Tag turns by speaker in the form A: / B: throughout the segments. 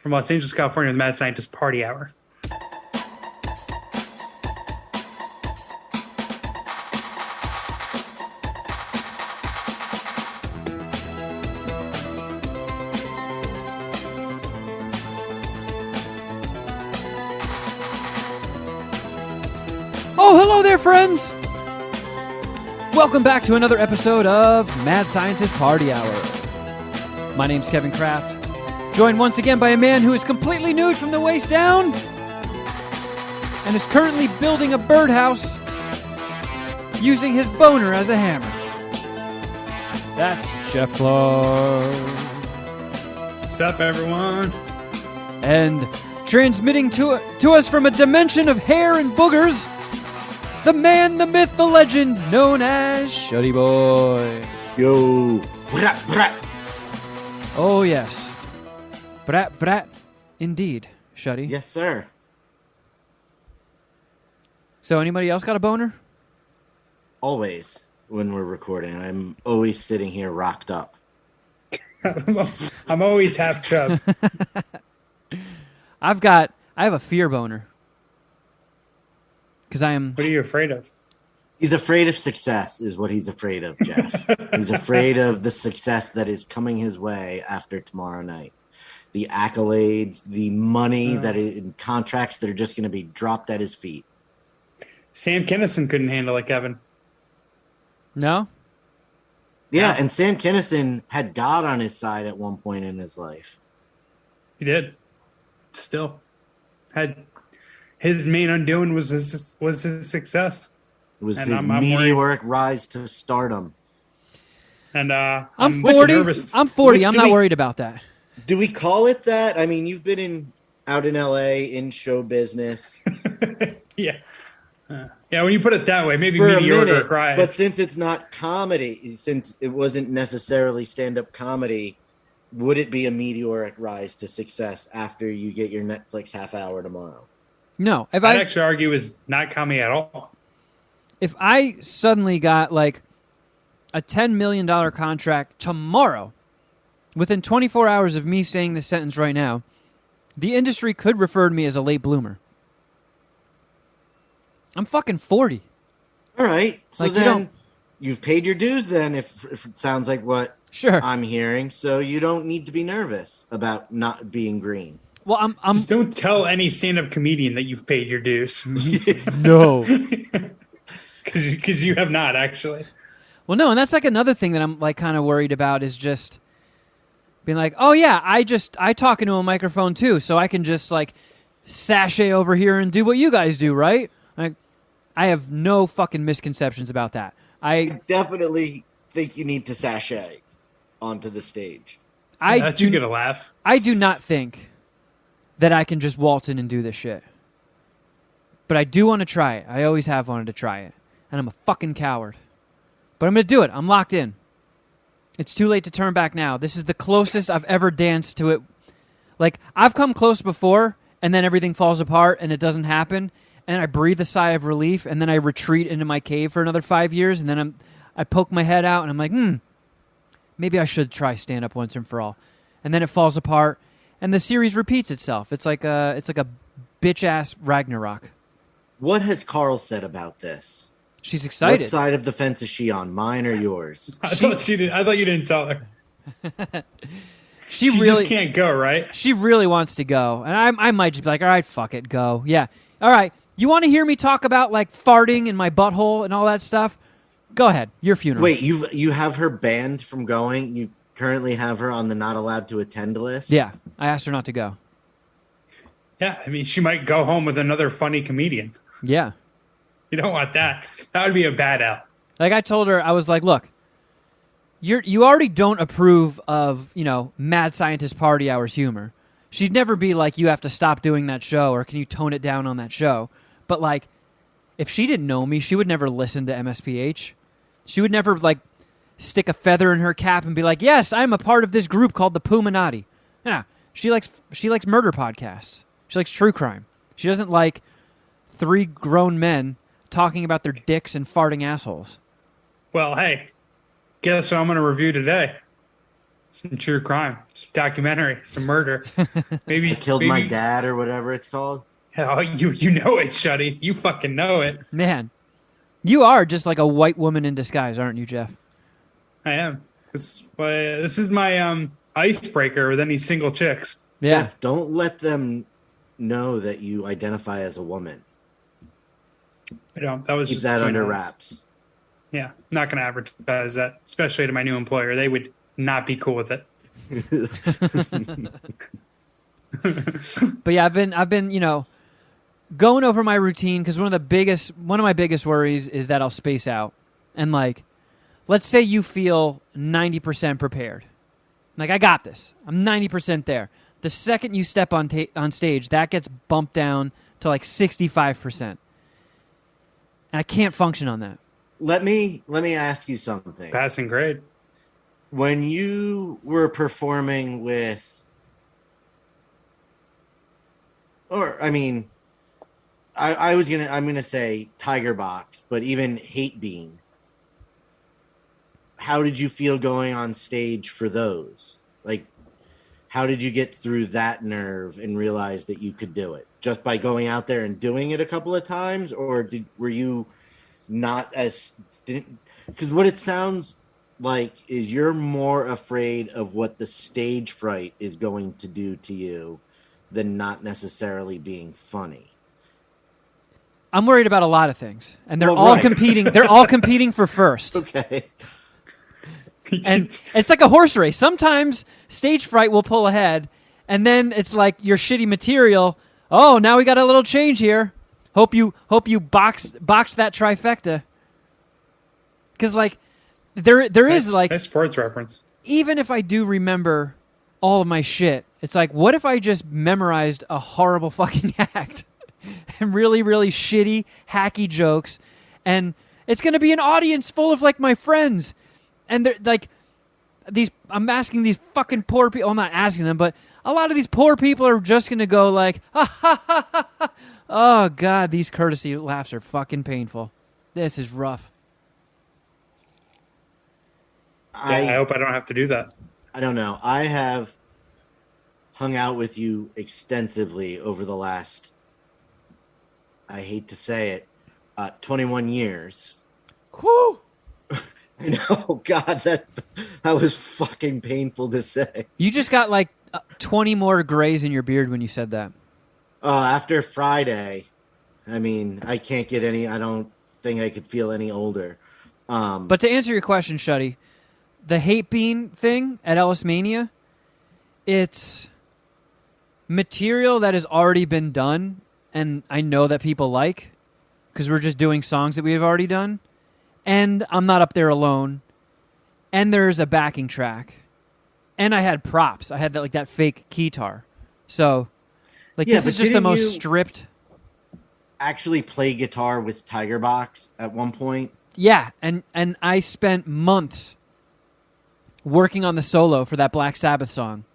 A: from Los Angeles, California, the Mad Scientist Party Hour.
B: Oh, hello there, friends! Welcome back to another episode of Mad Scientist Party Hour. My name's Kevin Kraft, joined once again by a man who is completely nude from the waist down and is currently building a birdhouse using his boner as a hammer. That's Jeff Clark.
A: What's up, everyone?
B: And transmitting to us from a dimension of hair and boogers, the man, the myth, the legend, known as Shuddy Boy.
C: Yo. Brat, brat.
B: Oh, yes. Brat, brat, indeed, Shuddy.
C: Yes, sir.
B: So, anybody else got a boner?
C: Always, when we're recording, I'm always sitting here rocked up.
A: I'm always half chub.
B: I have a fear boner. Because I am...
A: What are you afraid of?
C: He's afraid of success is what he's afraid of, Jeff. He's afraid of the success that is coming his way after tomorrow night. The accolades, the money in contracts that are just going to be dropped at his feet.
A: Sam Kinison couldn't handle it, Kevin.
B: No?
C: Yeah, and Sam Kinison had God on his side at one point in his life.
A: He did. Still. His main undoing was his success.
C: It was his meteoric rise to stardom.
A: And
B: I'm 40. I'm 40. I'm not worried about that.
C: Do we call it that? I mean, you've been out in LA in show business.
A: Yeah. Yeah, when you put it that way, maybe
C: for
A: meteoric rise.
C: But since it's not comedy, since it wasn't necessarily stand-up comedy, would it be a meteoric rise to success after you get your Netflix half hour tomorrow?
B: No.
A: I'd actually argue it was not comedy at all.
B: If I suddenly got like a $10 million contract tomorrow, within 24 hours of me saying this sentence right now, the industry could refer to me as a late bloomer. I'm fucking 40.
C: All right. So
B: like,
C: then you've paid your dues then, if it sounds like what I'm hearing. So you don't need to be nervous about not being green.
B: Well, I'm
A: just don't tell any stand-up comedian that you've paid your dues.
B: No.
A: Because you have not, actually.
B: Well, no, and that's like another thing that I'm like kind of worried about is just being like, oh yeah, I talk into a microphone too, so I can just like sashay over here and do what you guys do, right? Like, I have no fucking misconceptions about that. I
C: definitely think you need to sashay onto the stage.
A: You get a laugh.
B: I do not think that I can just waltz in and do this shit. But I do want to try it. I always have wanted to try it. And I'm a fucking coward. But I'm going to do it. I'm locked in. It's too late to turn back now. This is the closest I've ever danced to it. Like, I've come close before, and then everything falls apart, and it doesn't happen. And I breathe a sigh of relief, and then I retreat into my cave for another 5 years, and then I poke my head out, and I'm like, maybe I should try stand-up once and for all. And then it falls apart, and the series repeats itself. It's like a bitch-ass Ragnarok.
C: What has Carl said about this?
B: She's excited.
C: What side of the fence is she on, mine or yours?
A: I thought you didn't tell her.
B: She really
A: just can't go, right?
B: She really wants to go. And I might just be like, all right, fuck it, go. Yeah. All right. You want to hear me talk about like farting in my butthole and all that stuff? Go ahead. Your funeral.
C: Wait, you have her banned from going? You currently have her on the not allowed to attend list?
B: Yeah. I asked her not to go.
A: Yeah. I mean, she might go home with another funny comedian.
B: Yeah.
A: You don't want that. That would be a bad out.
B: Like I told her, I was like, look, you already don't approve of, Mad Scientist Party Hour's humor. She'd never be like, you have to stop doing that show, or can you tone it down on that show? But like, if she didn't know me, she would never listen to MSPH. She would never like stick a feather in her cap and be like, yes, I'm a part of this group called the Puminati. Yeah, she likes murder podcasts. She likes true crime. She doesn't like 3 grown men talking about their dicks and farting assholes.
A: Well, hey, guess what I'm going to review today? some true crime, some documentary, some murder. Maybe
C: I killed my dad or whatever it's called.
A: Oh, you know it, Shuddy. You fucking know it.
B: Man, you are just like a white woman in disguise, aren't you, Jeff?
A: I am. This is my icebreaker with any single chicks.
B: Yeah.
C: Jeff, don't let them know that you identify as a woman.
A: That was
C: Keep
A: just
C: that
A: between
C: under
A: us.
C: wraps.
A: Yeah, I'm not going to advertise that, especially to my new employer. They would not be cool with it.
B: But yeah, I've been, going over my routine because one of my biggest worries is that I'll space out. And like, let's say you feel 90% prepared. Like, I got this. I'm 90% there. The second you step on stage, that gets bumped down to like 65%. And I can't function on that.
C: Let me ask you something.
A: Passing grade.
C: When you were performing with, I'm gonna say Tiger Box, but even Hate Bean. How did you feel going on stage for those? Like, how did you get through that nerve and realize that you could do it? Just by going out there and doing it a couple of times, or were you not as? Because what it sounds like is you're more afraid of what the stage fright is going to do to you than not necessarily being funny.
B: I'm worried about a lot of things, and they're all competing. They're all competing for first.
C: Okay.
B: And it's like a horse race. Sometimes stage fright will pull ahead, and then it's like your shitty material. Oh, now we got a little change here. Hope you box that trifecta. Because like there is like
A: nice sports reference.
B: Even if I do remember all of my shit, it's like, what if I just memorized a horrible fucking act and really, really shitty, hacky jokes, and it's gonna be an audience full of like my friends. And they're like I'm asking these fucking poor people. I'm not asking them, but a lot of these poor people are just going to go like, ha, ha, ha, ha, ha. Oh, God, these courtesy laughs are fucking painful. This is rough.
A: I hope I don't have to do that.
C: I don't know. I have hung out with you extensively over the last, I hate to say it, 21 years.
B: Whew.
C: I know, God, that was fucking painful to say.
B: You just got like 20 more grays in your beard when you said that.
C: After Friday, I can't get any, I don't think I could feel any older.
B: But to answer your question, Shuddy, the Hate Bean thing at Ellis Mania, it's material that has already been done, and I know that people like, because we're just doing songs that we have already done. And I'm not up there alone. And there's a backing track. And I had props. I had that fake keytar. So, this is just the most stripped.
C: Actually play guitar with Tiger Box at one point?
B: Yeah, and I spent months working on the solo for that Black Sabbath song.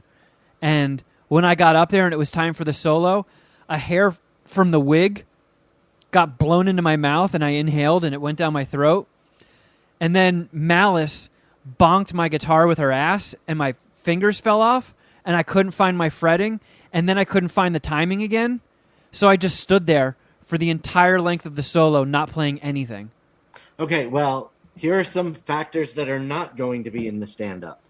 B: And when I got up there and it was time for the solo, a hair from the wig got blown into my mouth and I inhaled and it went down my throat. And then Malice bonked my guitar with her ass and my fingers fell off and I couldn't find my fretting and then I couldn't find the timing again. So I just stood there for the entire length of the solo not playing anything.
C: Okay, well, here are some factors that are not going to be in the stand-up.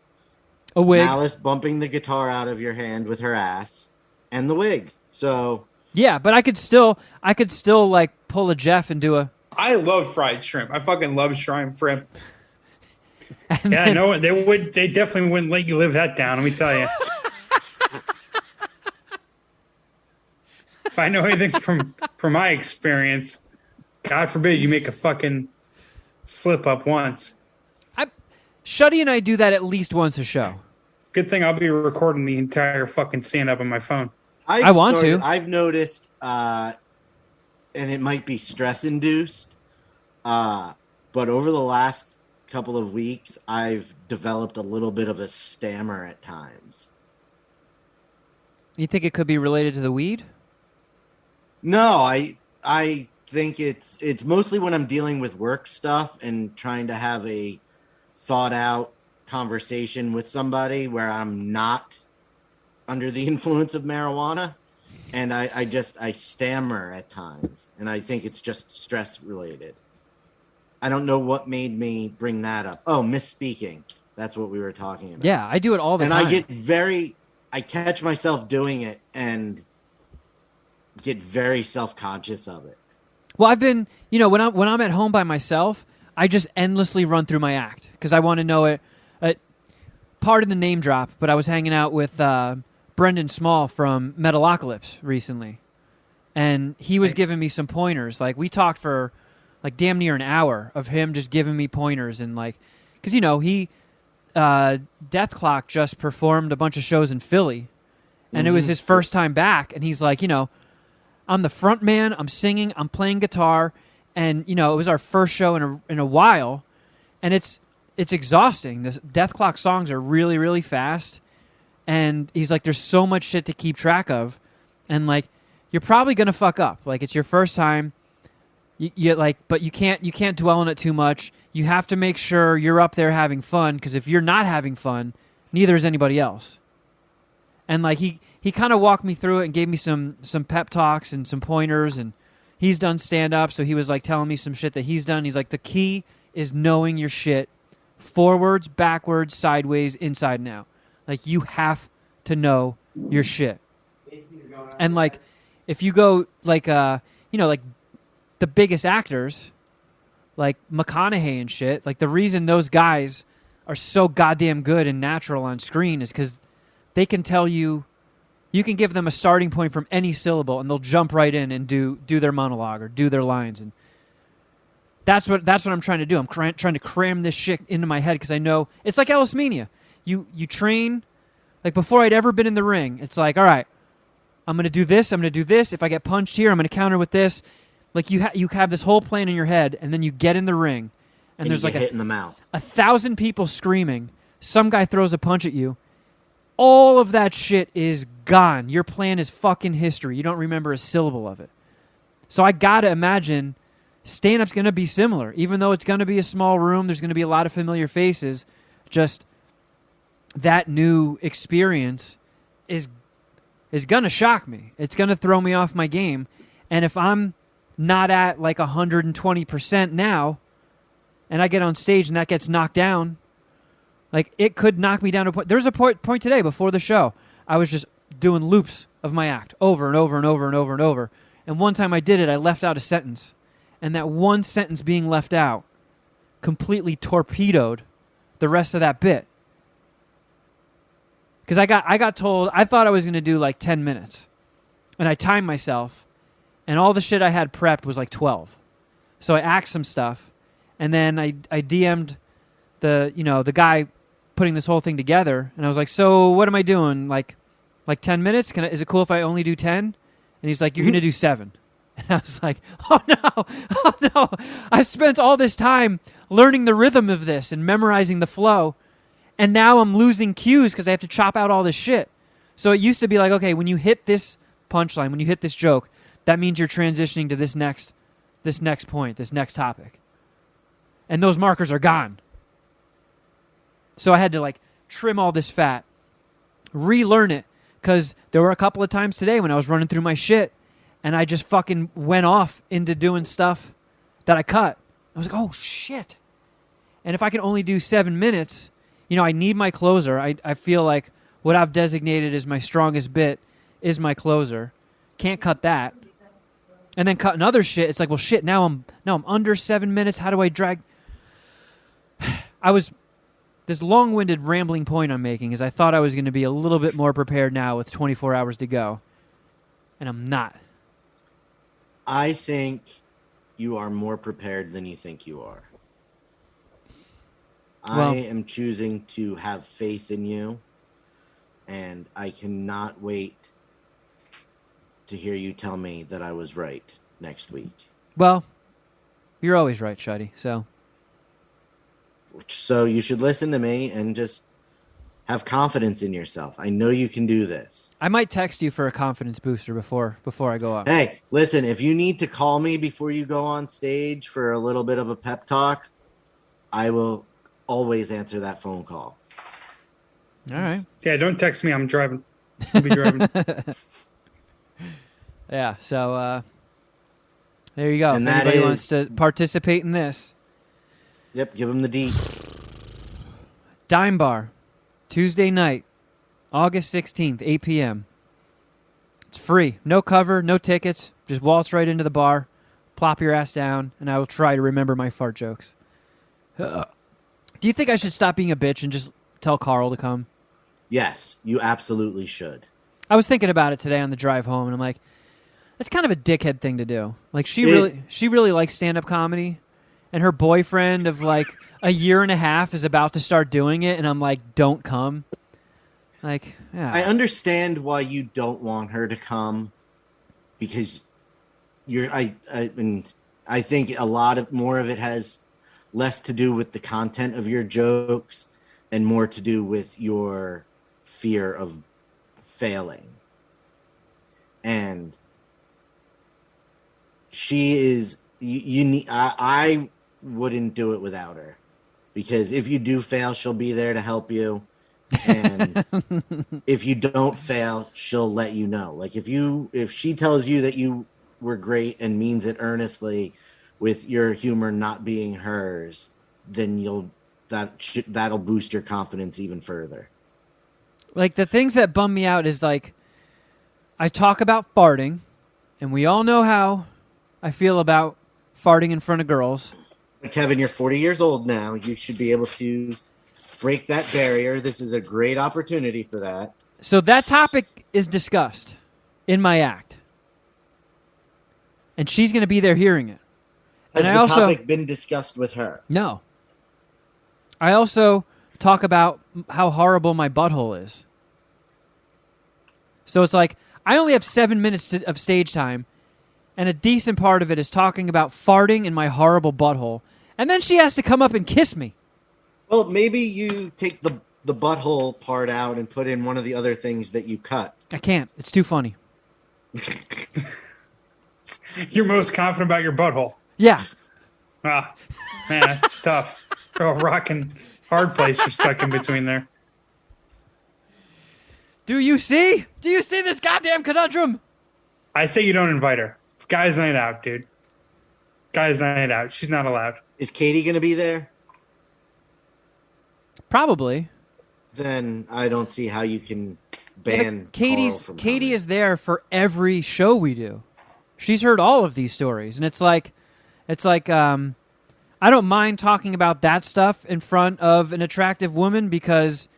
B: A wig.
C: Malice bumping the guitar out of your hand with her ass and the wig. So...
B: Yeah, but I could still like pull a Jeff and do a...
A: I love fried shrimp. I fucking love shrimp.
B: And
A: yeah, I know they definitely wouldn't let you live that down. Let me tell you. If I know anything from my experience, God forbid you make a fucking slip up once.
B: Shuddy and I do that at least once a show.
A: Good thing I'll be recording the entire fucking stand up on my phone.
C: I've noticed, and it might be stress-induced, but over the last couple of weeks, I've developed a little bit of a stammer at times.
B: You think it could be related to the weed?
C: No, I think it's mostly when I'm dealing with work stuff and trying to have a thought-out conversation with somebody where I'm not under the influence of marijuana, and I stammer at times, and I think it's just stress related. I don't know what made me bring that up. Oh, misspeaking. That's what we were talking about.
B: Yeah, I do it all the time.
C: And I catch myself doing it and get very self-conscious of it.
B: Well, I've been, when I'm at home by myself, I just endlessly run through my act because I want to know it. Part of the name drop, but I was hanging out with Brendan Small from Metalocalypse recently, and he was giving me some pointers. Like, we talked for like damn near an hour of him just giving me pointers, and like, because he Death Clock just performed a bunch of shows in Philly, and it was his first time back, and he's like, I'm the front man, I'm singing, I'm playing guitar, and it was our first show in a while, and it's exhausting. The Death Clock songs are really, really fast. And he's like, there's so much shit to keep track of. And like, you're probably going to fuck up. Like, it's your first time. But you can't dwell on it too much. You have to make sure you're up there having fun. Because if you're not having fun, neither is anybody else. And like, he kind of walked me through it and gave me some pep talks and some pointers. And he's done stand-up. So he was like telling me some shit that he's done. He's like, the key is knowing your shit forwards, backwards, sideways, inside and out. Like, you have to know your shit. And like, if you go like like the biggest actors, like McConaughey and shit, like the reason those guys are so goddamn good and natural on screen is because they can tell you can give them a starting point from any syllable and they'll jump right in and do their monologue or do their lines. And that's what I'm trying to do. I'm trying to cram this shit into my head because I know it's like Alice Mania. You train, like before I'd ever been in the ring, it's like, all right, I'm going to do this, I'm going to do this. If I get punched here, I'm going to counter with this. Like you have this whole plan in your head, and then you get in the ring, and there's like
C: hit in the mouth.
B: 1,000 people screaming. Some guy throws a punch at you. All of that shit is gone. Your plan is fucking history. You don't remember a syllable of it. So I got to imagine stand-up's going to be similar. Even though it's going to be a small room, there's going to be a lot of familiar faces. Just that new experience is going to shock me. It's going to throw me off my game. And if I'm not at like 120% now, and I get on stage and that gets knocked down, like it could knock me down to a point. There was a point today before the show. I was just doing loops of my act over and over and over and over and over. And one time I did it, I left out a sentence. And that one sentence being left out completely torpedoed the rest of that bit. Because I got told, I thought I was going to do like 10 minutes. And I timed myself. And all the shit I had prepped was like 12. So I axed some stuff. And then I DM'd the guy putting this whole thing together. And I was like, so what am I doing? Like 10 minutes? Is it cool if I only do 10? And he's like, you're going to do 7. And I was like, oh no. I spent all this time learning the rhythm of this and memorizing the flow. And now I'm losing cues because I have to chop out all this shit. So it used to be like, okay, when you hit this punchline, when you hit this joke, that means you're transitioning to this next point, this next topic. And those markers are gone. So I had to like trim all this fat, relearn it, because there were a couple of times today when I was running through my shit and I just fucking went off into doing stuff that I cut. I was like, oh shit. And if I can only do 7 minutes, I need my closer. I feel like what I've designated as my strongest bit is my closer. Can't cut that. And then cutting other shit, it's like, well, shit, now I'm under 7 minutes. How do I drag? This long-winded rambling point I'm making is I thought I was going to be a little bit more prepared now with 24 hours to go. And I'm not.
C: I think you are more prepared than you think you are. I am choosing to have faith in you, and I cannot wait to hear you tell me that I was right next week.
B: Well, you're always right, Shuddy, so
C: you should listen to me and just have confidence in yourself. I know you can do this.
B: I might text you for a confidence booster before I go up.
C: Hey, listen, if you need to call me before you go on stage for a little bit of a pep talk, I will always answer that phone call.
B: All right.
A: Yeah, don't text me. I'm driving. I'll be driving.
B: Yeah, so there you go.
C: And
B: if
C: that
B: anybody
C: is-
B: wants to participate in this.
C: Yep, give him the deets.
B: Dime Bar, Tuesday night, August 16th, 8 p.m. It's free. No cover, no tickets. Just waltz right into the bar, plop your ass down, and I will try to remember my fart jokes. Do you think I should stop being a bitch and just tell Carl to come?
C: Yes, you absolutely should.
B: I was thinking about it today on the drive home, and I'm like, that's kind of a dickhead thing to do. Like, she really likes stand-up comedy, and her boyfriend of like a year and a half is about to start doing it, and I'm like, don't come. Like, yeah.
C: I understand why you don't want her to come, because I think a lot more of it has less to do with the content of your jokes and more to do with your fear of failing. And she is you need I wouldn't do it without her, because if you do fail, she'll be there to help you. And if you don't fail, she'll let you know. Like if she tells you that you were great and means it earnestly, with your humor not being hers, then that'll boost your confidence even further.
B: Like, the things that bum me out is, like, I talk about farting, and we all know how I feel about farting in front of girls.
C: Kevin, you're 40 years old now. You should be able to break that barrier. This is a great opportunity for that.
B: So that topic is discussed in my act. And she's going to be there hearing it.
C: Has
B: and
C: the
B: I also,
C: topic been discussed with her?
B: No. I also talk about how horrible my butthole is. So it's like, I only have 7 minutes of stage time, and a decent part of it is talking about farting in my horrible butthole. And then she has to come up and kiss me.
C: Well, maybe you take the butthole part out and put in one of the other things that you cut.
B: I can't. It's too funny.
A: You're most confident about your butthole.
B: Yeah.
A: Ah, man, that's tough. Oh, rocking hard place you're stuck in between there.
B: Do you see? Do you see this goddamn conundrum?
A: I say you don't invite her. Guys' night out, dude. Guys' night out. She's not allowed.
C: Is Katie going to be there?
B: Probably.
C: Then I don't see how you can ban Carl from
B: Katie
C: coming.
B: is there for every show we do. She's heard all of these stories, and it's like I don't mind talking about that stuff in front of an attractive woman because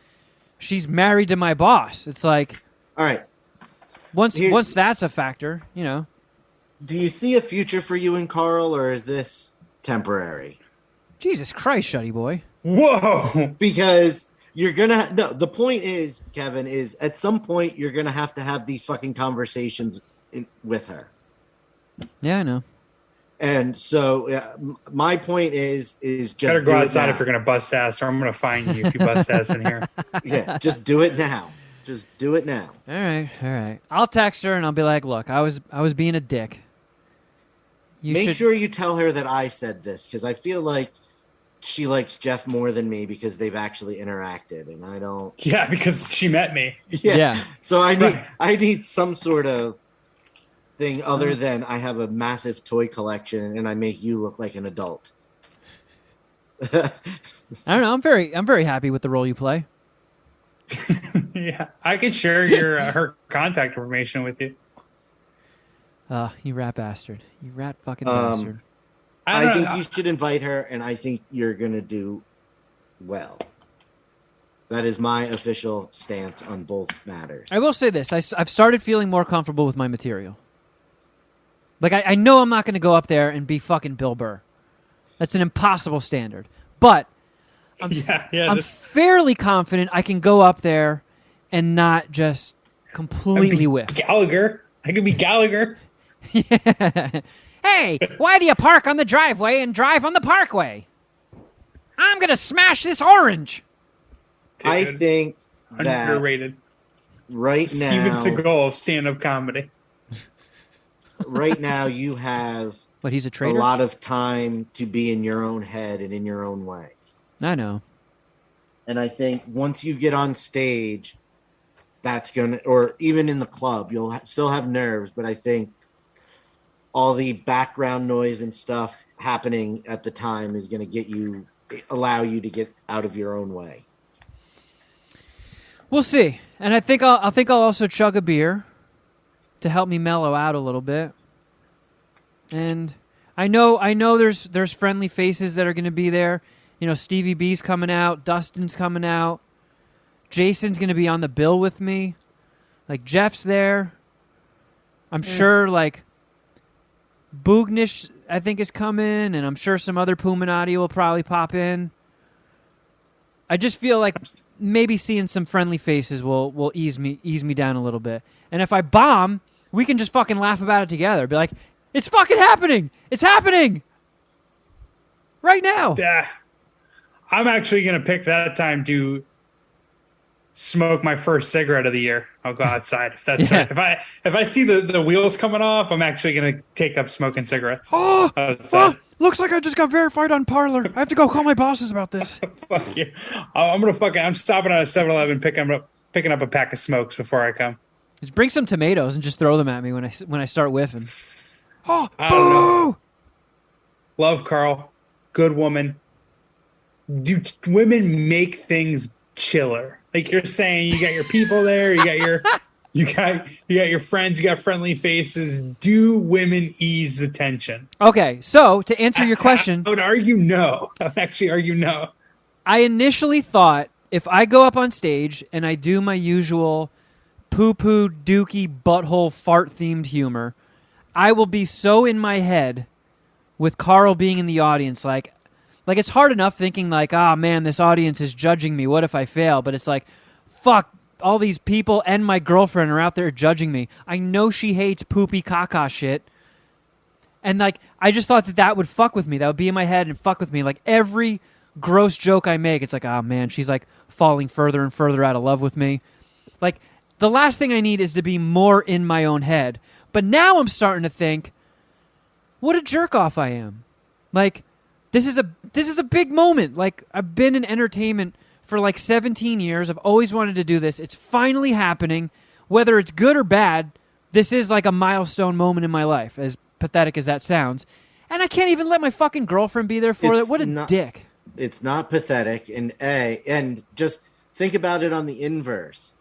B: she's married to my boss. It's like,
C: all right.
B: Once that's a factor, you know.
C: Do you see a future for you and Carl, or is this temporary?
B: Jesus Christ, Shuddy boy.
A: Whoa!
C: Because you're gonna the point is, Kevin, is at some point you're gonna have to have these fucking conversations with her.
B: Yeah, I know.
C: And so my point is just
A: better go outside
C: now.
A: if you're gonna bust ass, or I'm gonna fine you if you bust ass in here.
C: Yeah, just do it now. Just do it now.
B: All right. I'll text her and I'll be like, "Look, I was being a dick."
C: Make sure you tell her that I said this, because I feel like she likes Jeff more than me because they've actually interacted, and I don't.
A: Yeah, because she met me.
B: Yeah.
C: So I need some sort of thing other than I have a massive toy collection and I make you look like an adult.
B: I don't know. I'm very happy with the role you play.
A: Yeah, I could share your her contact information with you.
B: You rat bastard. You rat fucking bastard.
C: I think you should invite her, and I think you're going to do well. That is my official stance on both matters.
B: I will say this. I've started feeling more comfortable with my material. Like, I know I'm not going to go up there and be fucking Bill Burr. That's an impossible standard. But I'm fairly confident I can go up there and not just completely whiff.
A: Gallagher. I could be Gallagher.
B: Yeah. Hey, why do you park on the driveway and drive on the parkway? I'm going to smash this orange.
A: Dude,
C: I think that
A: underrated.
C: Right
A: Steven
C: now,
A: Seagal of stand-up comedy.
C: Right now, you have
B: But he's a
C: a
B: traitor?
C: lot of time to be in your own head and in your own way.
B: I know.
C: And I think once you get on stage, that's going to, or even in the club, you'll still have nerves, but I think all the background noise and stuff happening at the time is going to allow you to get out of your own way.
B: We'll see. And I think I'll also chug a beer to help me mellow out a little bit. And I know there's friendly faces that are going to be there. You know, Stevie B's coming out, Dustin's coming out. Jason's going to be on the bill with me. Like, Jeff's there. I'm sure, like, Boognish, I think, is coming, and I'm sure some other Puminati will probably pop in. I just feel like maybe seeing some friendly faces will ease me down a little bit. And if I bomb, we can just fucking laugh about it together. Be like, it's fucking happening! It's happening! Right now!
A: Yeah. I'm actually going to pick that time to smoke my first cigarette of the year. I'll go outside. If that's it. If I see the wheels coming off, I'm actually going to take up smoking cigarettes.
B: Looks like I just got verified on Parlor. I have to go call my bosses about this.
A: Fuck you. I'm stopping at a 7-Eleven picking up a pack of smokes before I come.
B: Just bring some tomatoes and just throw them at me when I start whiffing. Oh,
A: I don't know. Love Carl. Good woman. Do women make things chiller? Like you're saying, you got your people there, you got your friends, you got friendly faces. Do women ease the tension?
B: Okay, so to answer your question,
A: I would argue no. I would actually argue no.
B: I initially thought if I go up on stage and I do my usual poo-poo, dookie, butthole, fart-themed humor, I will be so in my head with Carl being in the audience, like it's hard enough thinking like, ah, man, this audience is judging me. What if I fail? But it's like, fuck, all these people and my girlfriend are out there judging me. I know she hates poopy caca shit. And like, I just thought that would fuck with me. That would be in my head and fuck with me. Like every gross joke I make, it's like, ah, man, she's like falling further and further out of love with me. Like the last thing I need is to be more in my own head. But now I'm starting to think, what a jerk off I am. Like, this is a big moment. Like, I've been in entertainment for like 17 years. I've always wanted to do this. It's finally happening. Whether it's good or bad, this is like a milestone moment in my life, as pathetic as that sounds. And I can't even let my fucking girlfriend be there for it. What a dick.
C: It's not pathetic. And just think about it on the inverse.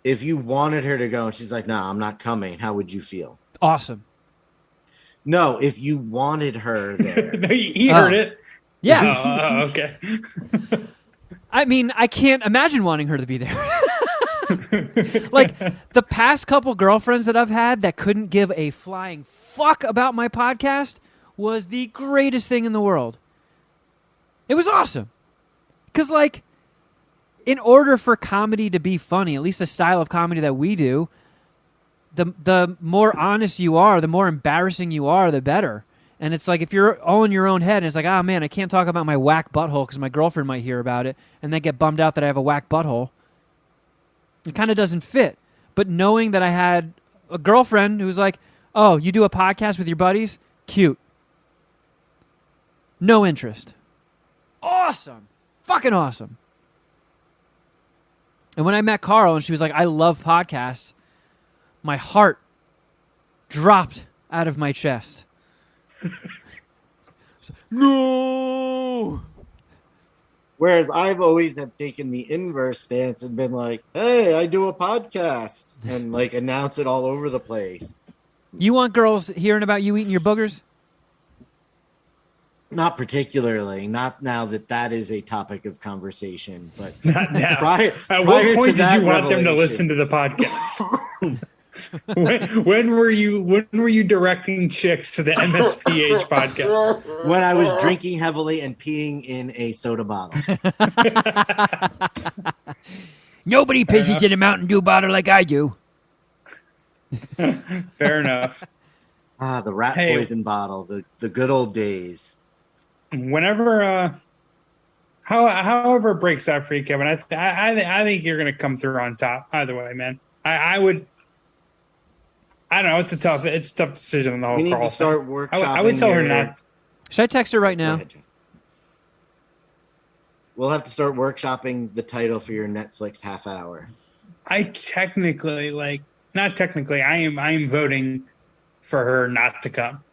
C: If you wanted her to go and she's like, no, I'm not coming, how would you feel?
B: Awesome.
C: No, if you wanted her there.
A: No, he heard it.
B: Yeah.
A: Oh, okay.
B: I mean, I can't imagine wanting her to be there. Like, the past couple girlfriends that I've had that couldn't give a flying fuck about my podcast was the greatest thing in the world. It was awesome. Because, like, in order for comedy to be funny, at least the style of comedy that we do, the more honest you are, the more embarrassing you are, the better. And it's like if you're all in your own head and it's like, oh, man, I can't talk about my whack butthole because my girlfriend might hear about it and then get bummed out that I have a whack butthole. It kind of doesn't fit. But knowing that I had a girlfriend who was like, oh, you do a podcast with your buddies? Cute. No interest. Awesome. Fucking awesome. And when I met Carl and she was like, I love podcasts, my heart dropped out of my chest. No.
C: Whereas I've always have taken the inverse stance and been like, hey, I do a podcast and like announce it all over the place.
B: You want girls hearing about you eating your boogers?
C: Not particularly. Not now that is a topic of conversation, but
A: Not now.
C: Prior
A: At what point did you want
C: revelation,
A: them to listen to the podcast? when were you directing chicks to the MSPH podcast?
C: When I was drinking heavily and peeing in a soda bottle.
B: Nobody pisses in a Mountain Dew bottle like I do.
A: Fair enough.
C: The rat poison bottle, the good old days.
A: Whenever, however it breaks out for you, Kevin, I think you're going to come through on top. Either way, man. I don't know. It's a tough decision on the whole.
C: We need
A: Carl
C: to start
A: thing.
C: workshopping.
A: I would tell her not.
B: Should I text her right now?
C: Ahead, We'll have to start workshopping the title for your Netflix half hour.
A: I technically, not technically, I am voting for her not to come.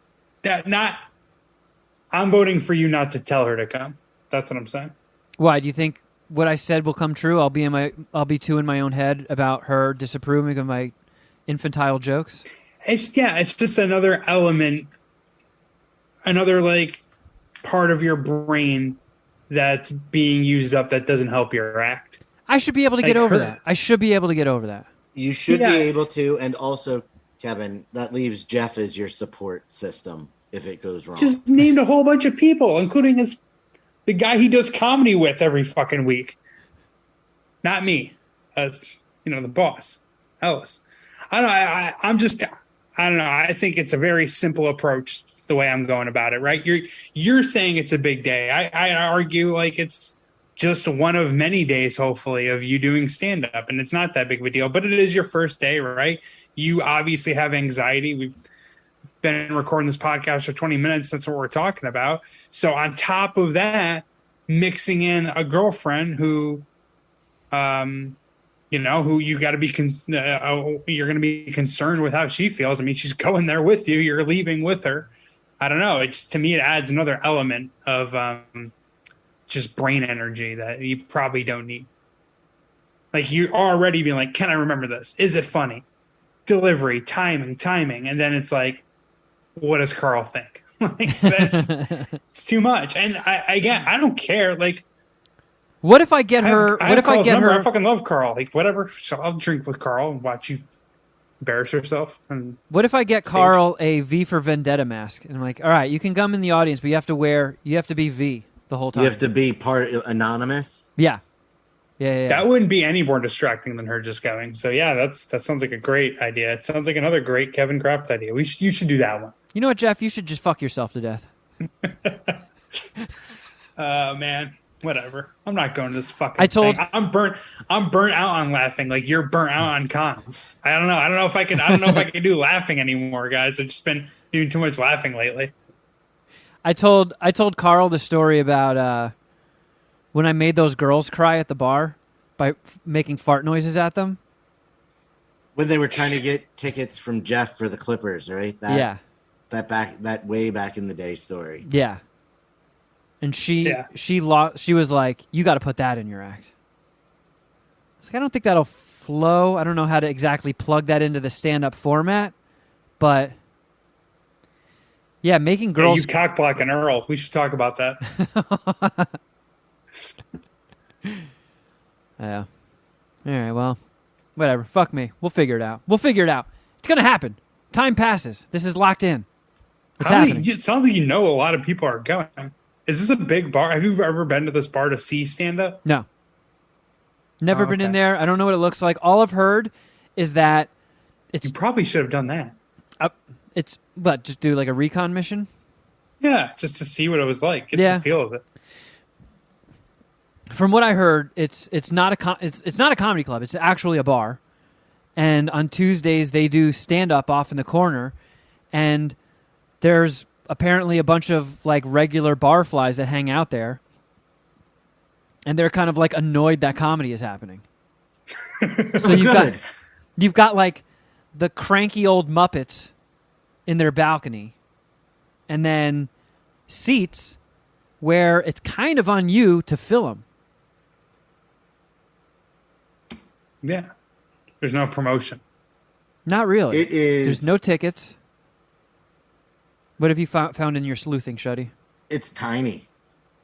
A: I'm voting for you not to tell her to come. That's what I'm saying.
B: Why do you think what I said will come true? I'll be too in my own head about her disapproving of my infantile jokes.
A: It's just another element, another part of your brain that's being used up that doesn't help your act.
B: I should be able to get over that. I should be able to get over that.
C: You should be able to, and also, Kevin, that leaves Jeff as your support system if it goes wrong.
A: Just named a whole bunch of people, including the guy he does comedy with every fucking week. Not me. That's the boss, Ellis. I don't know. I think it's a very simple approach the way I'm going about it, right? You're saying it's a big day. I argue it's just one of many days, hopefully, of you doing stand-up, and it's not that big of a deal, but it is your first day, right? You obviously have anxiety. We've been recording this podcast for 20 minutes. That's what we're talking about. So on top of that, mixing in a girlfriend who, who you got to be, you're going to be concerned with how she feels. I mean, she's going there with you. You're leaving with her. I don't know. To me, it adds another element of just brain energy that you probably don't need. You already being like, can I remember this? Is it funny? Delivery, timing. And then it's what does Carl think? It's too much. And I don't care.
B: What if I get her?
A: I fucking love Carl. Whatever. So I'll drink with Carl and watch you embarrass yourself. And
B: what if I get Carl a V for Vendetta mask? And I'm like, all right, you can come in the audience, but you have to be V the whole time.
C: You have to be part anonymous.
B: Yeah.
A: That wouldn't be any more distracting than her just going. So that sounds like a great idea. It sounds like another great Kevin Kraft idea. You should do that one.
B: You know what, Jeff? You should just fuck yourself to death.
A: Man. Whatever. I'm not going to this fucking thing. I'm burnt out on laughing. You're burnt out on cons. I don't know if I can do laughing anymore, guys. I've just been doing too much laughing lately.
B: I told Carl the story about when I made those girls cry at the bar by making fart noises at them.
C: When they were trying to get tickets from Jeff for the Clippers, right? That way back in the day story.
B: Yeah. And she was like, you got to put that in your act. I was like, I don't think that'll flow. I don't know how to exactly plug that into the stand-up format, but yeah, making girls.
A: You cock block an Earl. We should talk about that.
B: Yeah. All right. Well, whatever. Fuck me. We'll figure it out. It's gonna happen. Time passes. This is locked in. It's happening.
A: It sounds like a lot of people are going. Is this a big bar? Have you ever been to this bar to see stand-up?
B: No. Never been in there. I don't know what it looks like. All I've heard is that it's...
A: You probably should have done that.
B: It's, just do a recon mission?
A: Yeah, just to see what it was like. Get the feel of it.
B: From what I heard, it's not a comedy club. It's actually a bar. And on Tuesdays, they do stand-up off in the corner. And there's apparently a bunch of regular barflies that hang out there, and they're kind of annoyed that comedy is happening. So you've got the cranky old Muppets in their balcony, and then seats where it's kind of on you to fill them.
A: Yeah, there's no promotion.
B: Not really.
C: It is.
B: There's no tickets. What have you found in your sleuthing, Shuddy?
C: It's tiny.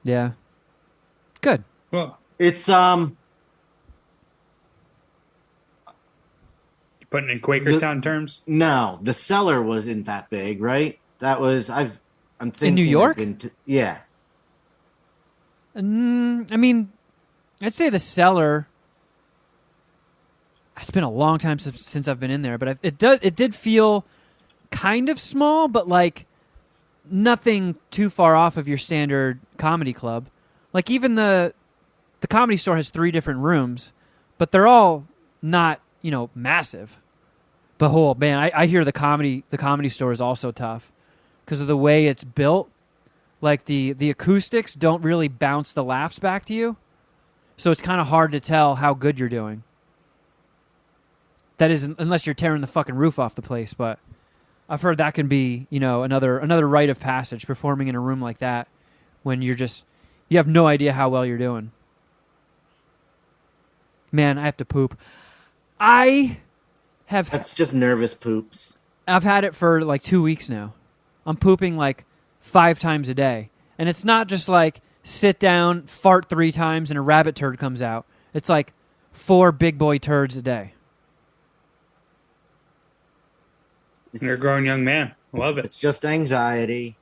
B: Yeah. Good.
A: Well,
C: it's
A: you putting it in Quakertown terms?
C: No, the cellar wasn't that big, right? That was I'm thinking
B: in New York.
C: Yeah.
B: I mean, I'd say the cellar. It's been a long time since I've been in there, but it did feel kind of small, but nothing too far off of your standard comedy club. Even the Comedy Store has 3 different rooms, but they're all not, massive. But man, I hear the Comedy Store is also tough because of the way it's built. The acoustics don't really bounce the laughs back to you. So it's kind of hard to tell how good you're doing. That is, unless you're tearing the fucking roof off the place. But I've heard that can be, another rite of passage, performing in a room like that when you have no idea how well you're doing. Man, I have to poop.
C: That's just nervous poops.
B: I've had it for like 2 weeks now. I'm pooping like 5 times a day. And it's not just like sit down, fart 3 times, and a rabbit turd comes out. It's like 4 big boy turds a day.
A: You're a grown young man. Love it.
C: It's just anxiety.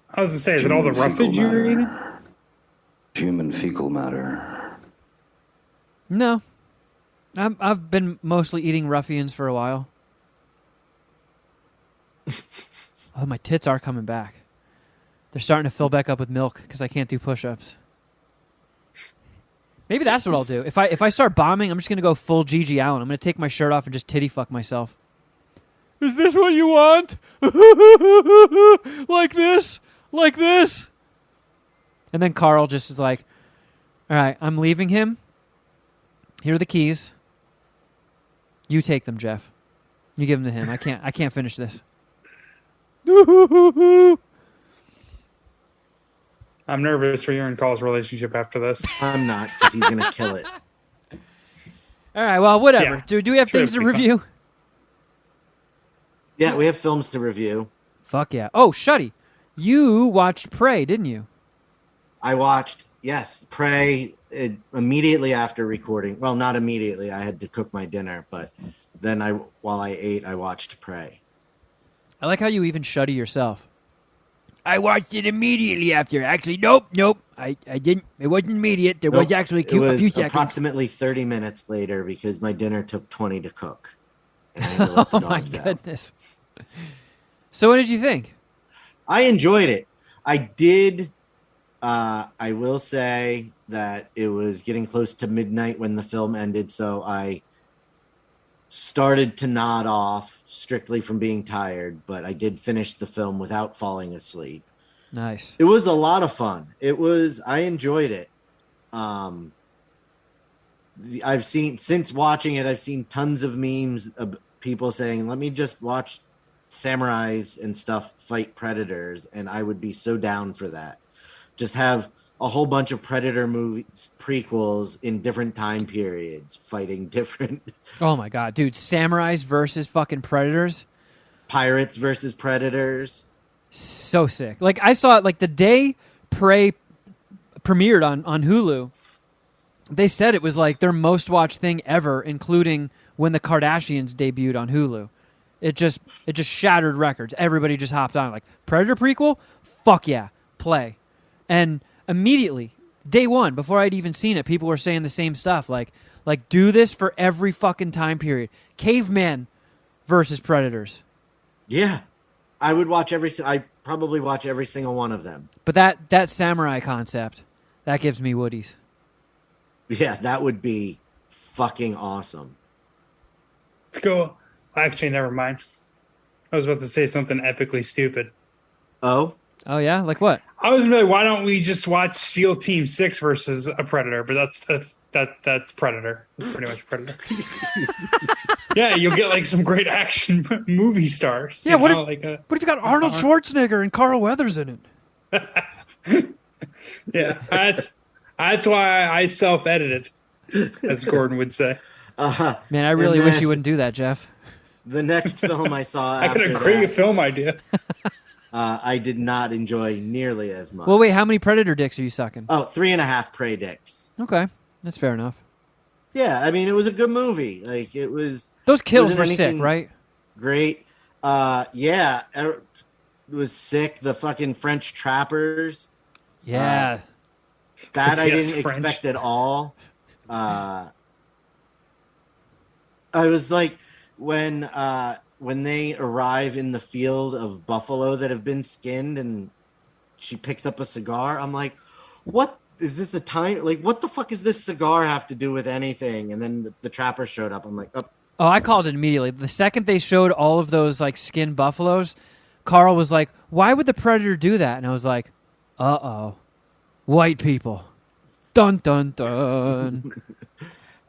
A: I was going to say, is it all the roughage you were eating?
D: Human fecal matter.
B: No. I've been mostly eating ruffians for a while. Oh, my tits are coming back. They're starting to fill back up with milk because I can't do push-ups. Maybe that's what I'll do. If I start bombing, I'm just going to go full Gigi Allen. I'm going to take my shirt off and just titty fuck myself. Is this what you want? Like this? Like this? And then Carl just is like, all right, I'm leaving him. Here are the keys. You take them, Jeff. You give them to him. I can't finish this.
A: I'm nervous for your and Carl's relationship after this.
C: I'm not, because he's going to kill it.
B: All right, well, whatever.
A: Yeah,
B: do we have things to review?
C: Yeah, we have films to review.
B: Fuck yeah. Oh, Shuddy, you watched Prey, didn't you?
C: I watched, yes, Prey immediately after recording. Well, not immediately. I had to cook my dinner, but then while I ate, I watched Prey.
B: I like how you even Shuddy yourself. I watched it immediately after. Actually, nope. I didn't. It wasn't immediate. There was actually a few seconds.
C: Approximately 30 minutes later because my dinner took 20 to cook. And I had to let the dogs
B: my goodness. So what did you think?
C: I enjoyed it. I did. I will say that it was getting close to midnight when the film ended, so I started to nod off strictly from being tired, but I did finish the film without falling asleep.
B: Nice.
C: It was a lot of fun. I enjoyed it. Since watching it, I've seen tons of memes of people saying, let me just watch samurais and stuff fight predators, and I would be so down for that. Just have a whole bunch of Predator movies, prequels in different time periods, fighting different...
B: Oh my god, dude. Samurais versus fucking predators.
C: Pirates versus predators.
B: So sick. Like, I saw it like the day Prey premiered on Hulu. They said it was like their most watched thing ever, including when the Kardashians debuted on Hulu. It just shattered records. Everybody just hopped on. Like, Predator prequel? Fuck yeah. Play. And immediately, day one, before I'd even seen it, people were saying the same stuff. Like do this for every fucking time period. Caveman versus predators.
C: Yeah. I would watch I probably watch every single one of them.
B: But that samurai concept, that gives me woodies.
C: Yeah, that would be fucking awesome.
A: Let's go. Actually, never mind. I was about to say something epically stupid.
C: Oh?
B: Oh, yeah? Like what?
A: I was really, why don't we just watch SEAL Team 6 versus a Predator? But that's Predator. That's pretty much Predator. Yeah, you'll get like some great action movie stars.
B: Yeah, what if you got Arnold Schwarzenegger and Carl Weathers in it?
A: Yeah, that's why I self-edited, as Gordon would say.
B: Man, I really wish you wouldn't do that, Jeff.
C: The next film I saw
A: I got a great film idea.
C: I did not enjoy nearly as much.
B: Well, wait, how many Predator dicks are you sucking?
C: Oh, 3.5 Prey dicks.
B: Okay, that's fair enough.
C: Yeah, I mean, it was a good movie. Like, it was...
B: Those kills were sick, right?
C: Great. Yeah, it was sick. The fucking French trappers.
B: Yeah.
C: That I didn't expect at all. I was like, when they arrive in the field of buffalo that have been skinned and she picks up a cigar, I'm like, what is this a time? Like, what the fuck does this cigar have to do with anything? And then the trapper showed up. I'm like, oh.
B: Oh, I called it immediately. The second they showed all of those like skinned buffaloes, Carl was like, why would the Predator do that? And I was like, uh-oh, white people. Dun dun dun.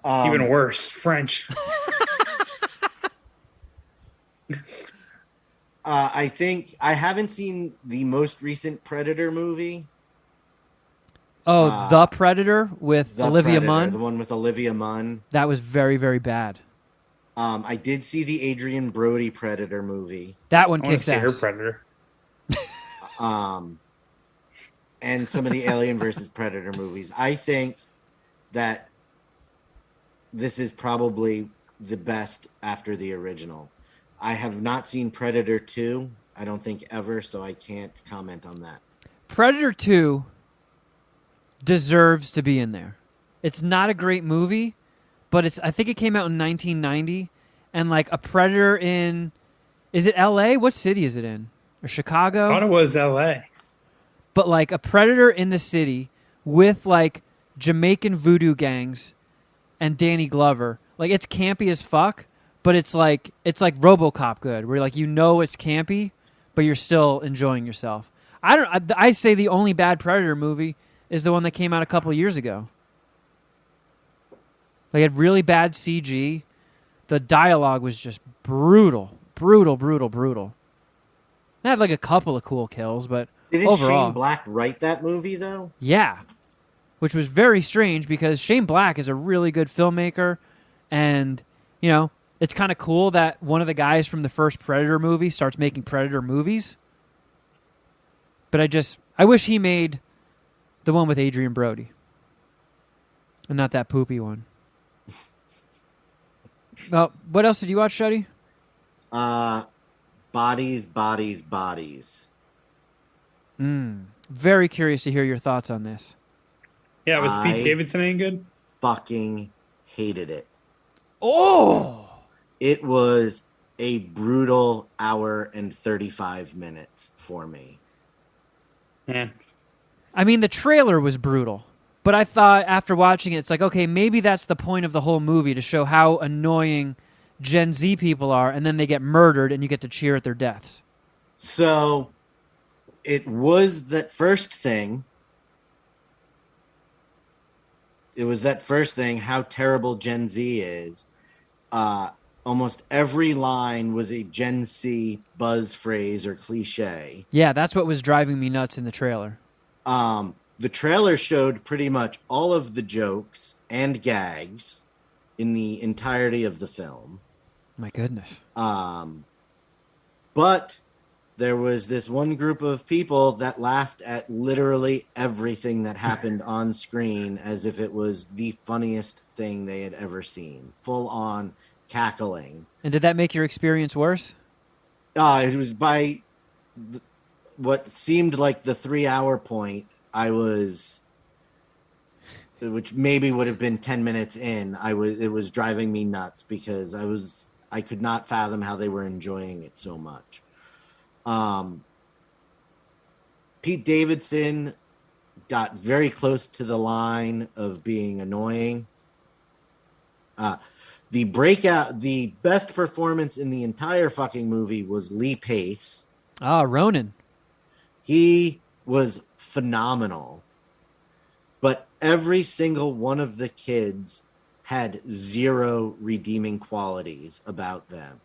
A: Even worse, French.
C: I think I haven't seen the most recent Predator movie.
B: Oh, The Predator with
C: The
B: Olivia
C: Predator,
B: Munn.
C: the one with Olivia Munn.
B: That was very, very bad.
C: I did see the Adrian Brody Predator movie.
B: That one
A: I want to
B: kicks
A: see her
B: ass.
A: Predator.
C: And some of the Alien versus Predator movies. I think that this is probably the best after the original. I have not seen Predator 2, I don't think ever, so I can't comment on that.
B: Predator 2 deserves to be in there. It's not a great movie, but I think it came out in 1990, and like a Predator in, is it LA? What city is it in? Or Chicago?
A: I thought it was L.A.
B: But like a Predator in the city with like Jamaican voodoo gangs and Danny Glover. Like it's campy as fuck, but it's like RoboCop good, where like you know it's campy, but you're still enjoying yourself. I say the only bad Predator movie is the one that came out a couple years ago. Like it had really bad CG. The dialogue was just brutal. It had like a couple of cool kills, but
C: Didn't
B: overall,
C: Shane Black write that movie, though?
B: yeah, which was very strange because Shane Black is a really good filmmaker, and you know it's kind of cool that one of the guys from the first Predator movie starts making Predator movies. But I wish he made the one with Adrian Brody, and not that poopy one. Well, what else did you watch, Shuddy?
C: Bodies.
B: Very curious to hear your thoughts on this.
A: Yeah, was Pete Davidson any good?
C: Fucking hated it.
B: Oh!
C: It was a brutal hour and 35 minutes for me.
A: Man.
B: I mean, the trailer was brutal, but I thought after watching it, it's like, okay, maybe that's the point of the whole movie, to show how annoying Gen Z people are, and then they get murdered and you get to cheer at their deaths.
C: So it was that first thing. It was that first thing, how terrible Gen Z is. Almost every line was a Gen Z buzz phrase or cliche.
B: Yeah, that's what was driving me nuts in the trailer.
C: The trailer showed pretty much all of the jokes and gags in the entirety of the film.
B: My goodness.
C: But there was this one group of people that laughed at literally everything that happened on screen as if it was the funniest thing they had ever seen. Full on cackling.
B: And did that make your experience worse?
C: It was by what seemed like the 3-hour point. Which maybe would have been 10 minutes in. It was driving me nuts because I could not fathom how they were enjoying it so much. Pete Davidson got very close to the line of being annoying. The best performance in the entire fucking movie was Lee Pace.
B: Ronan.
C: He was phenomenal. But every single one of the kids had zero redeeming qualities about them,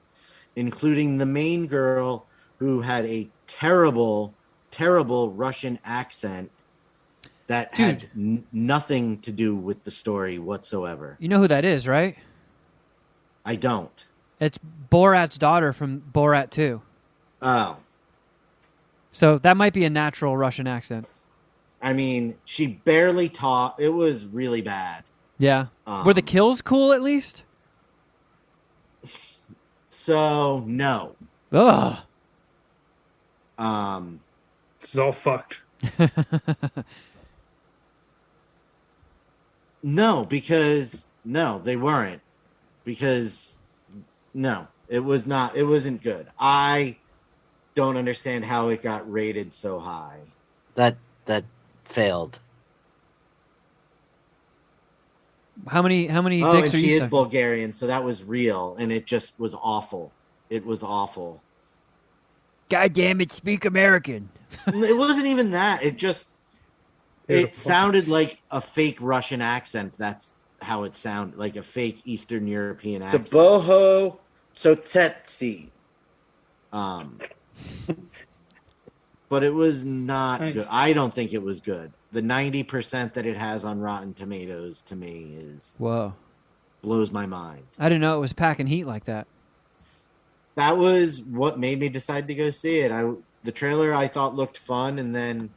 C: including the main girl who had a terrible, terrible Russian accent that had nothing to do with the story whatsoever.
B: You know who that is, right?
C: I don't.
B: It's Borat's daughter from Borat 2.
C: Oh.
B: So that might be a natural Russian accent.
C: I mean, she barely talked. It was really bad.
B: Yeah. Were the kills cool at least?
C: So, no.
B: Ugh.
A: This is all fucked.
C: No, because they weren't. Because no, it wasn't good. I don't understand how it got rated so high.
E: That failed.
B: How many
C: Oh,
B: dicks
C: and
B: are
C: she
B: you
C: is
B: sucking?
C: Bulgarian, so that was real, and it just was awful. It was awful.
B: God damn it, speak American.
C: It wasn't even that. It It sounded like a fake Russian accent. That's how it sounded, like a fake Eastern European accent.
F: The boho sotetsi.
C: But it was not
A: Nice.
C: good. I don't think it was good. The 90% that it has on Rotten Tomatoes to me
B: Whoa.
C: blows my mind.
B: I didn't know it was packing heat like that.
C: That was what made me decide to go see it. The trailer I thought looked fun, and then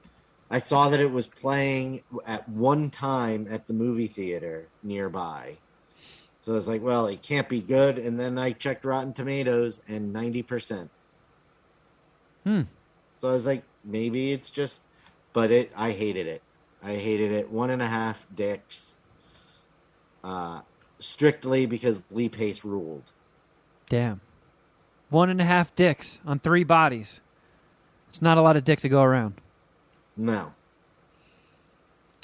C: I saw that it was playing at one time at the movie theater nearby. So I was like, well, it can't be good. And then I checked Rotten Tomatoes and 90%. So I was like, maybe it's just, but I hated it. I hated it. 1.5 dicks. Strictly because Lee Pace ruled.
B: Damn. 1.5 dicks on 3 bodies. It's not a lot of dick to go around.
C: No.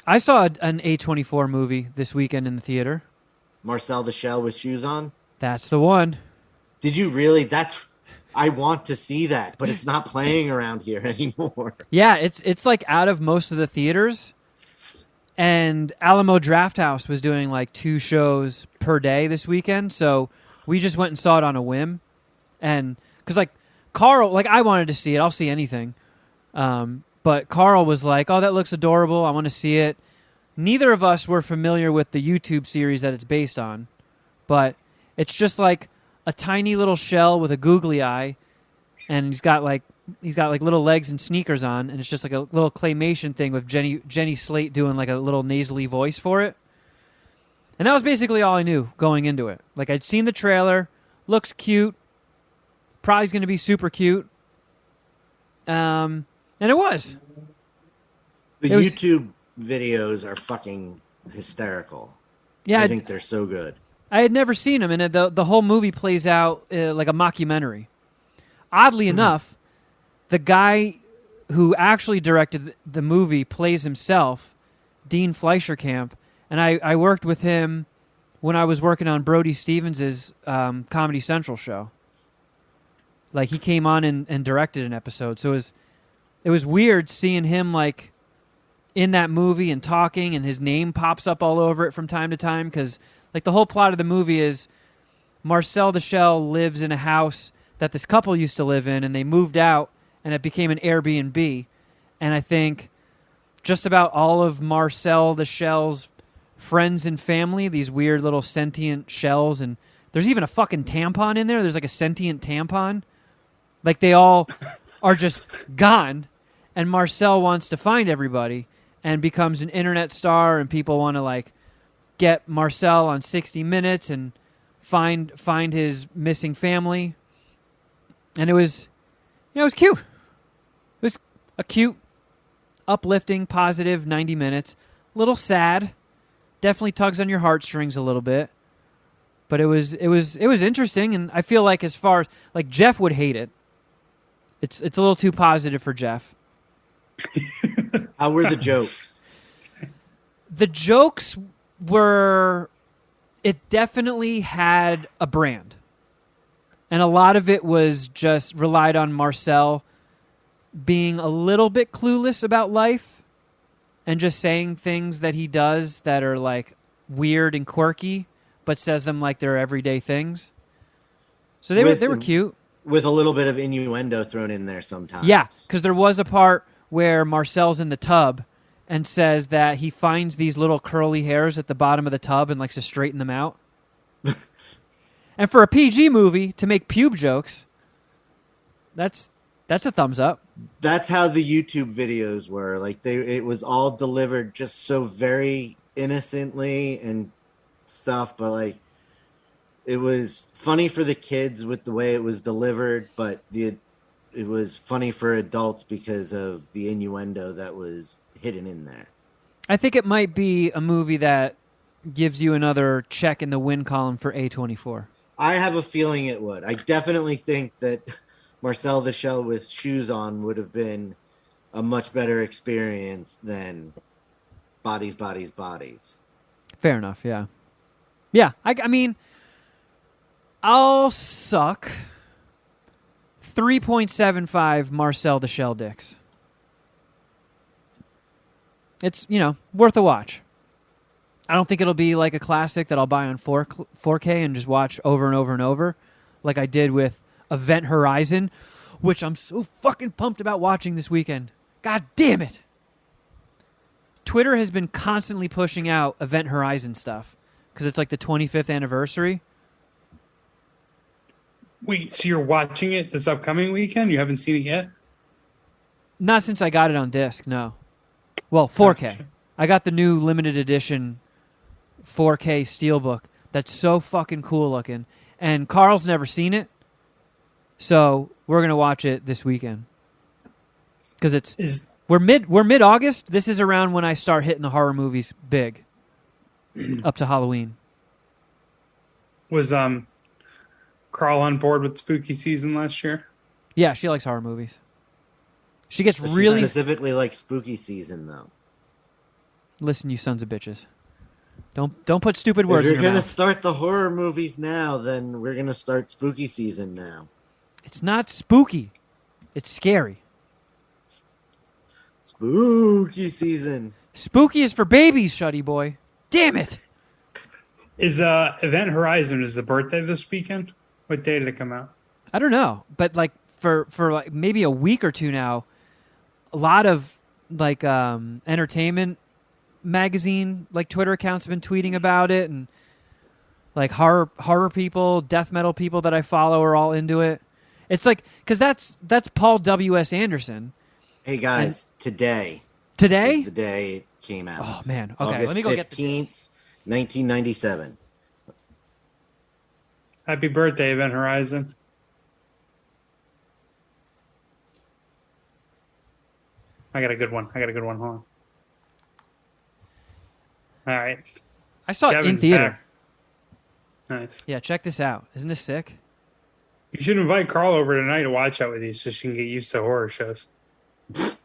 B: I saw an A24 movie this weekend in the theater.
C: Marcel the Shell with shoes on?
B: That's the one.
C: Did you really? I want to see that, but it's not playing around here anymore.
B: Yeah, it's like out of most of the theaters. And Alamo Drafthouse was doing like 2 shows per day this weekend, so we just went and saw it on a whim. And because like Carl, like I wanted to see it, I'll see anything. But Carl was like, "Oh, that looks adorable. I want to see it." Neither of us were familiar with the YouTube series that it's based on, but it's just like a tiny little shell with a googly eye, and he's got like little legs and sneakers on, and it's just like a little claymation thing with Jenny Slate doing like a little nasally voice for it. And that was basically all I knew going into it. Like I'd seen the trailer, looks cute, probably going to be super cute. And it was.
C: The
B: It was-
C: YouTube videos are fucking hysterical.
B: Yeah,
C: I think they're so good.
B: I had never seen them, and the whole movie plays out like a mockumentary. Oddly enough, the guy who actually directed the movie plays himself, Dean Fleischerkamp, and I worked with him when I was working on Brody Stevens' Comedy Central show. Like he came on and directed an episode, so it was weird seeing him like in that movie and talking, and his name pops up all over it from time to time because like the whole plot of the movie is Marcel the Shell lives in a house that this couple used to live in, and they moved out, and it became an Airbnb. And I think just about all of Marcel the Shell's friends and family, these weird little sentient shells, and there's even a fucking tampon in there. There's like a sentient tampon. Like they all are just gone, and Marcel wants to find everybody and becomes an internet star, and people want to like get Marcel on 60 Minutes and find his missing family. And it was cute. It was a cute, uplifting, positive 90 minutes. A little sad. Definitely tugs on your heartstrings a little bit. But it was interesting, and I feel like as far as like Jeff would hate it. It's a little too positive for Jeff.
C: How were the jokes?
B: The jokes were, it definitely had a brand. And a lot of it was just relied on Marcel being a little bit clueless about life and just saying things that he does that are like weird and quirky, but says them like they're everyday things. So they were cute.
C: With a little bit of innuendo thrown in there sometimes.
B: Yeah, because there was a part where Marcel's in the tub and says that he finds these little curly hairs at the bottom of the tub and likes to straighten them out. And for a PG movie to make pube jokes, that's a thumbs up.
C: That's how the YouTube videos were. Like it was all delivered just so very innocently and stuff, but like it was funny for the kids with the way it was delivered, but it was funny for adults because of the innuendo that was hidden in there.
B: I think it might be a movie that gives you another check in the win column for A24.
C: I have a feeling it would. I definitely think that Marcel the Shell with shoes on would have been a much better experience than Bodies, Bodies, Bodies.
B: Fair enough, yeah. Yeah, I mean, I'll suck 3.75 Marcel the Shell dicks. It's, worth a watch. I don't think it'll be like a classic that I'll buy on 4K and just watch over and over and over, like I did with Event Horizon, which I'm so fucking pumped about watching this weekend. God damn it. Twitter has been constantly pushing out Event Horizon stuff because it's like the 25th anniversary.
A: Wait, so you're watching it this upcoming weekend? You haven't seen it yet?
B: Not since I got it on disc, no. Well, 4K.
A: Gotcha.
B: I got the new limited edition 4K Steelbook that's so fucking cool looking. And Carl's never seen it, so we're going to watch it this weekend. Because we're mid-August. This is around when I start hitting the horror movies big, up to Halloween.
A: Was Carl on board with spooky season last year?
B: Yeah, she likes horror movies. She gets
C: She
B: really...
C: specifically like spooky season, though.
B: Listen, you sons of bitches. Don't put stupid words
C: If
B: in
C: you're
B: your
C: gonna
B: mouth.
C: start the horror movies now, then we're gonna start spooky season now.
B: It's not spooky. It's scary.
C: Spooky season.
B: Spooky is for babies, Shuddy boy. Damn it.
A: Is Event Horizon is the birthday this weekend? What day did it come out?
B: I don't know, but like for like maybe a week or two now, a lot of like entertainment magazine like Twitter accounts have been tweeting about it, and like horror people, death metal people that I follow are all into it. It's like because that's Paul W.S. Anderson.
C: Hey guys, today
B: Today?
C: is the day it came out.
B: Oh man. Okay,
C: August
B: let me go get the
C: 15th, 1997.
A: Happy birthday, Event Horizon. I got a good one. Hold on. All right.
B: I saw it in
A: Kevin's
B: theater.
A: back. Nice.
B: Yeah, check this out. Isn't this sick?
A: You should invite Carl over tonight to watch out with you so she can get used to horror shows.
B: Get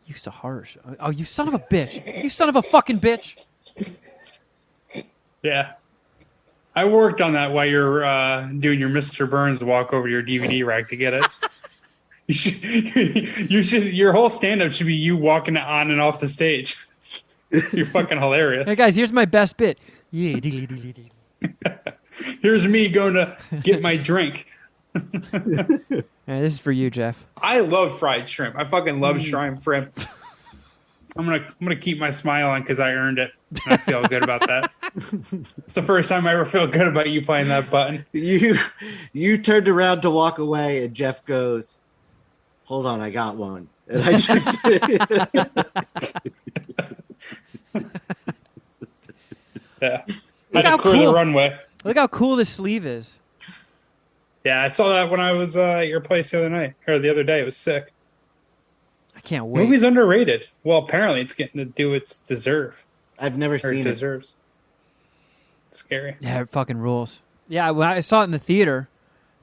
B: used to horror show. Oh, you son of a bitch. You son of a fucking bitch.
A: Yeah. I worked on that while you're doing your Mr. Burns walk over to your DVD rack to get it. You should. Your whole stand-up should be you walking on and off the stage. You're fucking hilarious.
B: Hey guys, here's my best bit. Yeah, diggly, diggly, diggly.
A: Here's me going to get my drink.
B: Yeah, this is for you, Jeff.
A: I love fried shrimp. I fucking love shrimp. I'm gonna keep my smile on because I earned it. And I feel good about that. It's the first time I ever feel good about you playing that button.
C: You turned around to walk away, and Jeff goes, "Hold on, I got one." And I just
A: Yeah.
B: Look
A: I had
B: how
A: to clear
B: cool.
A: the runway.
B: Look how cool this sleeve is.
A: Yeah, I saw that when I was at your place the other night or the other day. It was sick.
B: I can't wait.
A: Movie's underrated. Well, apparently it's getting to do its deserve.
C: I've never
A: Or
C: seen it.
A: deserves. Scary.
B: Yeah, it fucking rules. Yeah, when I saw it in the theater,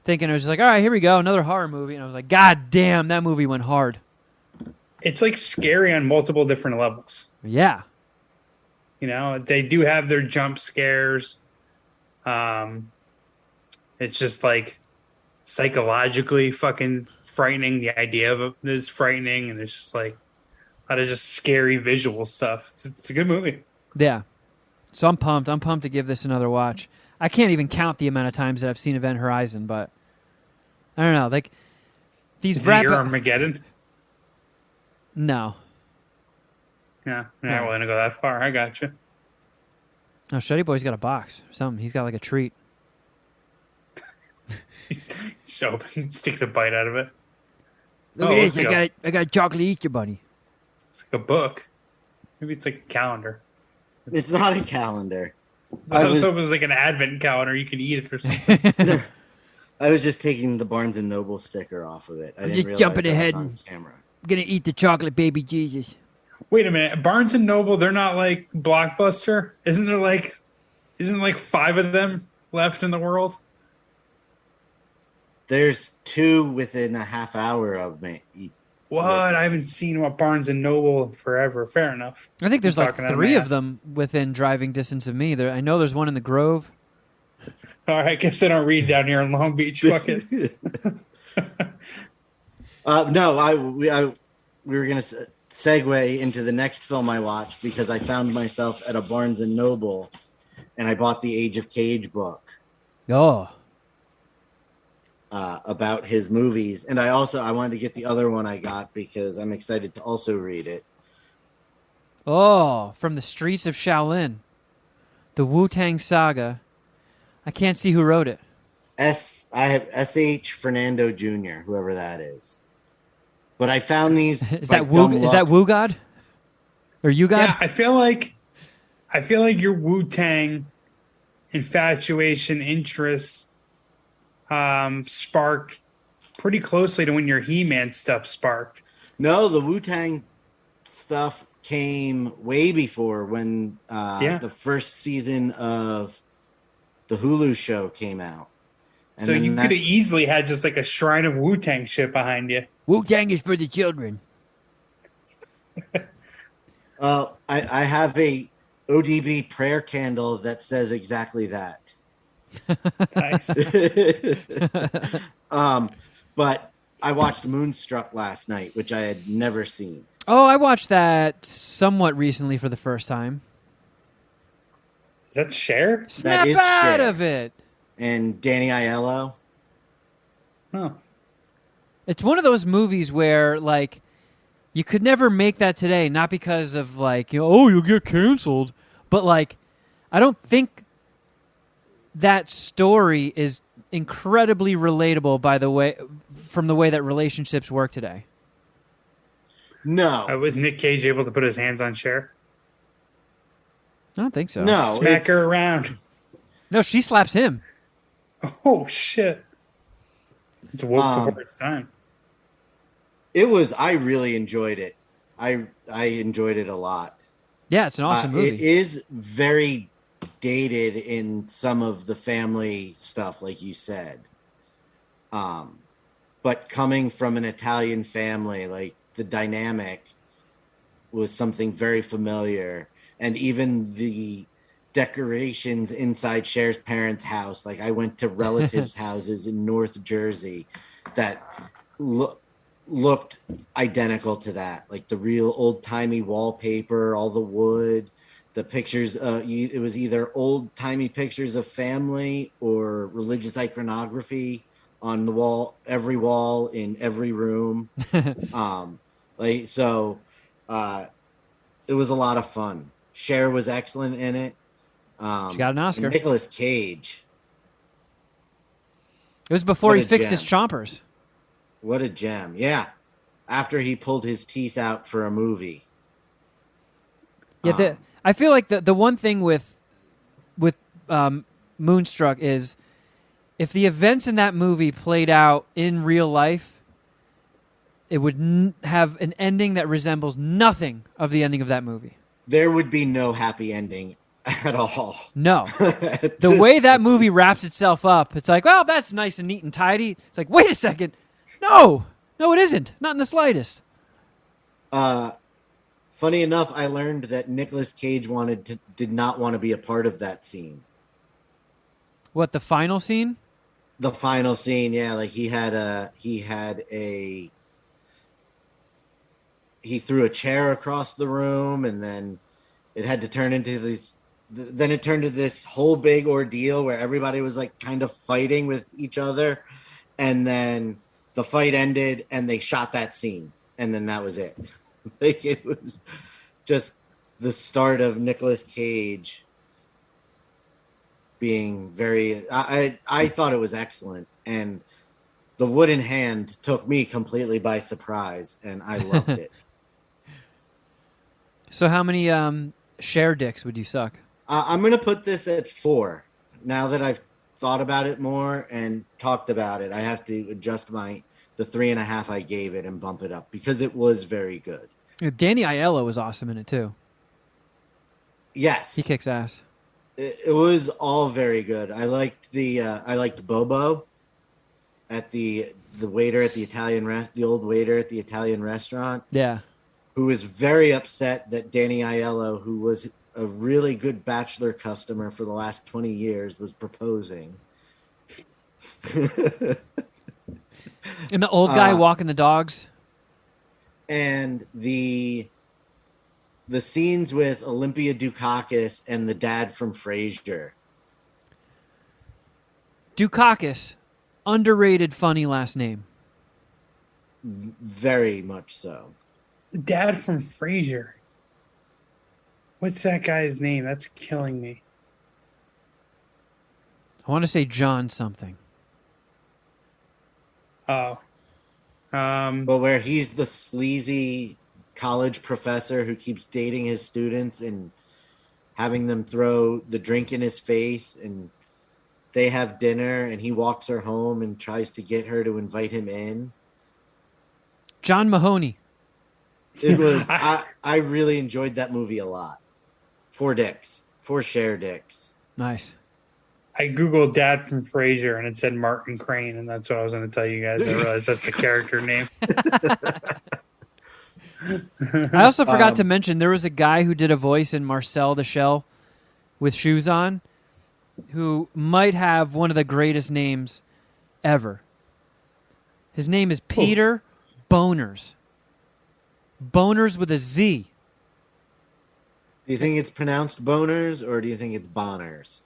B: thinking I was just like, all right, here we go, another horror movie. And I was like, God damn, that movie went hard.
A: It's like scary on multiple different levels.
B: Yeah.
A: You know, they do have their jump scares. It's just like psychologically fucking frightening. The idea of it is frightening, and it's just like a lot of just scary visual stuff. It's a good movie.
B: Yeah. So I'm pumped. I'm pumped to give this another watch. I can't even count the amount of times that I've seen Event Horizon, but I don't know. Like these
A: Is it your Armageddon?
B: No.
A: Yeah, I'm not willing to go that far. I got you.
B: No, Shuddy Boy's got a box or something. He's got like a treat.
A: Just open, sticks a bite out of it.
B: Look
A: Oh,
B: at this.
A: let's
B: I got a chocolate Easter bunny.
A: It's like a book. Maybe it's like a calendar.
C: It's not a calendar.
A: I
C: I
A: was
C: was
A: hoping it was like an advent calendar. You could eat it or something.
C: I was just taking the Barnes and Noble sticker off of it. I
B: I'm
C: didn't
B: just
C: realize
B: jumping
C: that was
B: ahead
C: on
B: and-
C: camera.
B: I'm gonna eat the chocolate baby Jesus.
A: Wait a minute. Barnes and Noble, they're not like Blockbuster? Isn't like 5 of them left in the world?
C: There's 2 within a half hour of me.
A: What? I haven't seen what Barnes and Noble forever. Fair enough.
B: I think there's
A: I'm
B: like
A: talking out of
B: 3
A: my
B: of
A: ass.
B: them within driving distance of me. I know there's one in the Grove.
A: All right, I guess I don't read down here in Long Beach. Fuck it.
C: No, we were gonna segue into the next film I watched because I found myself at a Barnes and Noble and I bought the Age of Cage book
B: Oh.
C: about his movies. And I wanted to get the other one I got because I'm excited to also read it.
B: Oh, from the streets of Shaolin. The Wu-Tang Saga. I can't see who wrote it.
C: I have S.H. Fernando Jr., whoever that is. But I found these.
B: Is that Wu God? Or you God?
A: Yeah, I feel like your Wu-Tang infatuation interests sparked pretty closely to when your He-Man stuff sparked.
C: No, the Wu-Tang stuff came way before when the first season of the Hulu show came out. And
A: so you could have easily had just like a shrine of Wu-Tang shit behind you.
B: Wu-Tang is for the children.
C: Well, I have a ODB prayer candle that says exactly that.
A: Nice.
C: But I watched Moonstruck last night, which I had never seen.
B: Oh, I watched that somewhat recently for the first time.
A: Is that Cher?
B: Snap
C: is
B: out
C: Cher.
B: of it.
C: And Danny Aiello.
A: Oh.
B: It's one of those movies where, like, you could never make that today, not because of, like, you'll get canceled, but, like, I don't think that story is incredibly relatable from the way that relationships work today.
C: No.
A: Was Nick Cage able to put his hands on Cher?
B: I don't think so.
C: No.
A: Smack her around.
B: No, she slaps him.
A: Oh, shit. It's woke before its time.
C: I really enjoyed it. I enjoyed it a lot.
B: Yeah, it's an awesome movie.
C: It is very dated in some of the family stuff, like you said. But coming from an Italian family, like the dynamic was something very familiar. And even the decorations inside Cher's parents' house, like I went to relatives' houses in North Jersey that looked identical to that, like the real old-timey wallpaper, all the wood, the pictures. It was either old-timey pictures of family or religious iconography on the wall, every wall in every room. It was a lot of fun. Cher was excellent in it.
B: She got an Oscar.
C: Nicolas Cage.
B: It was before
C: What
B: he
C: a
B: fixed
C: gem.
B: his chompers.
C: What a gem. Yeah. After he pulled his teeth out for a movie.
B: Yeah, I feel like the one thing with Moonstruck is if the events in that movie played out in real life, it would have an ending that resembles nothing of the ending of that movie.
C: There would be no happy ending at all.
B: No. The way that movie wraps itself up, it's like, well, that's nice and neat and tidy. It's like, wait a second. No, it isn't. Not in the slightest.
C: Funny enough, I learned that Nicolas Cage did not want to be a part of that scene.
B: What, the final scene?
C: The final scene, yeah, like he threw a chair across the room, and then it had to turn into this. Then it turned into this whole big ordeal where everybody was like kind of fighting with each other, and then the fight ended, and they shot that scene, and then that was it. Like it was just the start of Nicolas Cage being very. I thought it was excellent, and the wooden hand took me completely by surprise, and I loved it.
B: So how many Cher dicks would you suck?
C: I'm going to put this at 4. Now that I've thought about it more and talked about it, I have to adjust the 3.5 I gave it and bump it up because it was very good.
B: Danny Aiello was awesome in it too.
C: Yes.
B: He kicks ass.
C: It was all very good. I liked Bobo at the waiter at the the old waiter at the Italian restaurant.
B: Yeah.
C: Who was very upset that Danny Aiello, who was a really good Bachelor customer for the last 20 years, was proposing.
B: And the old guy walking the dogs.
C: and the scenes with Olympia Dukakis and the dad from Frasier.
B: Dukakis, underrated, funny last name.
C: Very much so.
A: Dad from Frasier. What's that guy's name? That's killing me.
B: I want to say John something.
A: Oh.
C: But where he's the sleazy college professor who keeps dating his students and having them throw the drink in his face, and they have dinner and he walks her home and tries to get her to invite him in.
B: John Mahoney.
C: It was I really enjoyed that movie a lot. 4 share dicks.
B: Nice.
A: I Googled Dad from Frasier and it said Martin Crane, and that's what I was going to tell you guys. I realized that's the character name.
B: I also forgot to mention there was a guy who did a voice in Marcel the Shell with shoes on who might have one of the greatest names ever. His name is Peter Boners. Boners with a Z.
C: Do you think it's pronounced boners or do you think it's boners?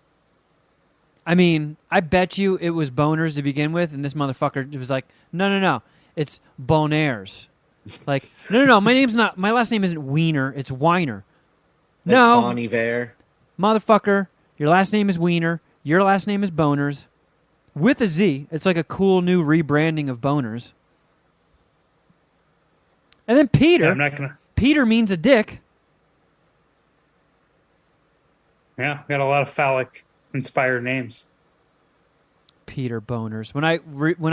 B: I mean, I bet you it was Boners to begin with, and this motherfucker was like, no, it's Bonaires. Like, no, my last name isn't Wiener, it's Weiner.
C: Like
B: No,
C: Bon Iver?
B: motherfucker, your last name is Wiener, your last name is Boners. With a Z. It's like a cool new rebranding of Boners. And then Peter.
A: Yeah, I'm not gonna.
B: Peter means a dick.
A: Yeah, got a lot of phallic inspired names.
B: Peter Boners. When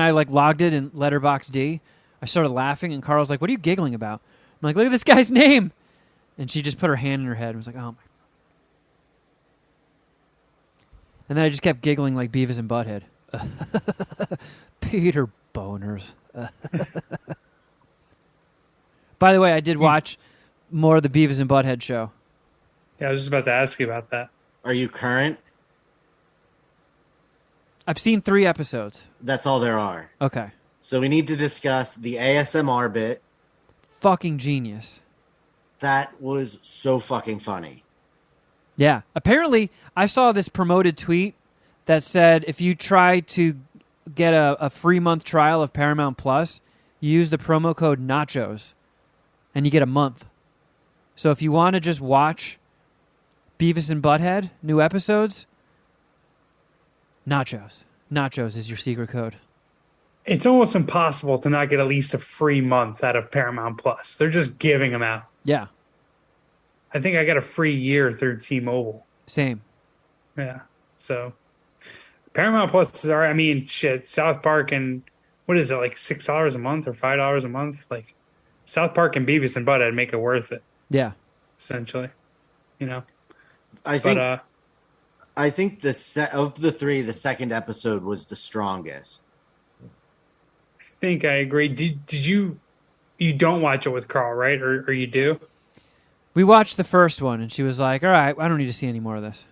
B: I like logged it in Letterboxd, I started laughing, and Carl's like, "What are you giggling about?" I'm like, "Look at this guy's name," and she just put her hand in her head and was like, "Oh my." And then I just kept giggling like Beavis and Butthead. Peter Boners. By the way, I did watch more of the Beavis and Butthead show.
A: Yeah, I was just about to ask you about that.
C: Are you current?
B: I've seen 3 episodes.
C: That's all there are.
B: Okay.
C: So we need to discuss the ASMR bit.
B: Fucking genius.
C: That was so fucking funny.
B: Yeah. Apparently, I saw this promoted tweet that said if you try to get a free month trial of Paramount Plus, you use the promo code NACHOS, and you get a month. So if you want to just watch Beavis and Butthead, new episodes, Nachos. Nachos is your secret code.
A: It's almost impossible to not get at least a free month out of Paramount Plus. They're just giving them out.
B: Yeah.
A: I think I got a free year through T-Mobile.
B: Same.
A: Yeah. So Paramount Plus is alright. I mean, shit, South Park and what is it, like $6 a month or $5 a month? Like South Park and Beavis and Butthead make it worth it,
B: Yeah.
A: essentially. You know?
C: I think of the 3, the second episode was the strongest.
A: I think I agree. Did you don't watch it with Carl, right? Or you do?
B: We watched the first one, and she was like, all right, I don't need to see any more of this.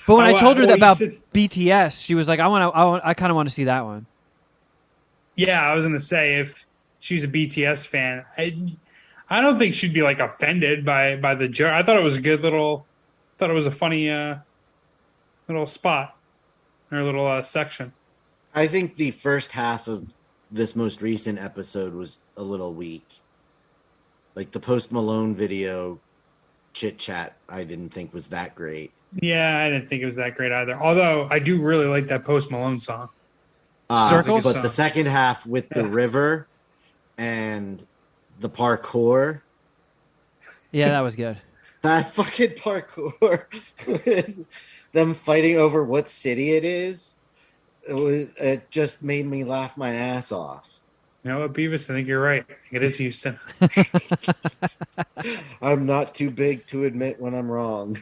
B: But when I told her about BTS, she was like, I kind of want to see that one.
A: Yeah, I was going to say, if she's a BTS fan, I don't think she'd be like offended by the joke. I thought it was a good thought it was a funny little spot or little section.
C: I think the first half of this most recent episode was a little weak. Like the Post Malone video chit chat, I didn't think was that great.
A: Yeah, I didn't think it was that great either. Although I do really like that Post Malone song.
B: Circles?
C: But the second half with the river and the parkour.
B: Yeah, that was good.
C: That fucking parkour with them fighting over what city it is. It just made me laugh my ass off.
A: You know what, Beavis? I think you're right. I think it is Houston.
C: I'm not too big to admit when I'm wrong.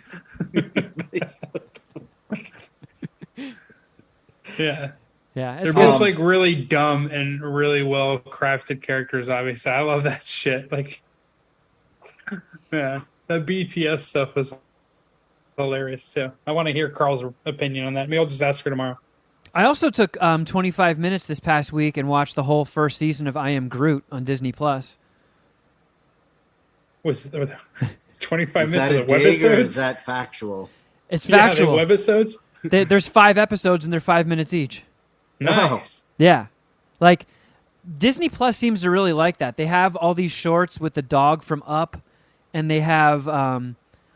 A: Yeah.
B: Yeah,
A: They're
B: it's
A: both
B: good.
A: like really dumb and really well crafted characters, obviously. I love that shit. Like, yeah, that BTS stuff was hilarious too. I want to hear Carl's opinion on that. Maybe I'll just ask her tomorrow.
B: I also took 25 minutes this past week and watched the whole first season of I Am Groot on Disney Plus.
A: Was 25
C: Is
A: minutes
C: that
A: of
C: a
A: the
C: dig or is
A: webisodes?
C: that factual?
B: It's
A: Yeah,
B: factual.
A: the webisodes.
B: There's 5 episodes and they're 5 minutes each.
A: Nice.
B: Yeah. Like, Disney Plus seems to really like that. They have all these shorts with the dog from Up, and they have,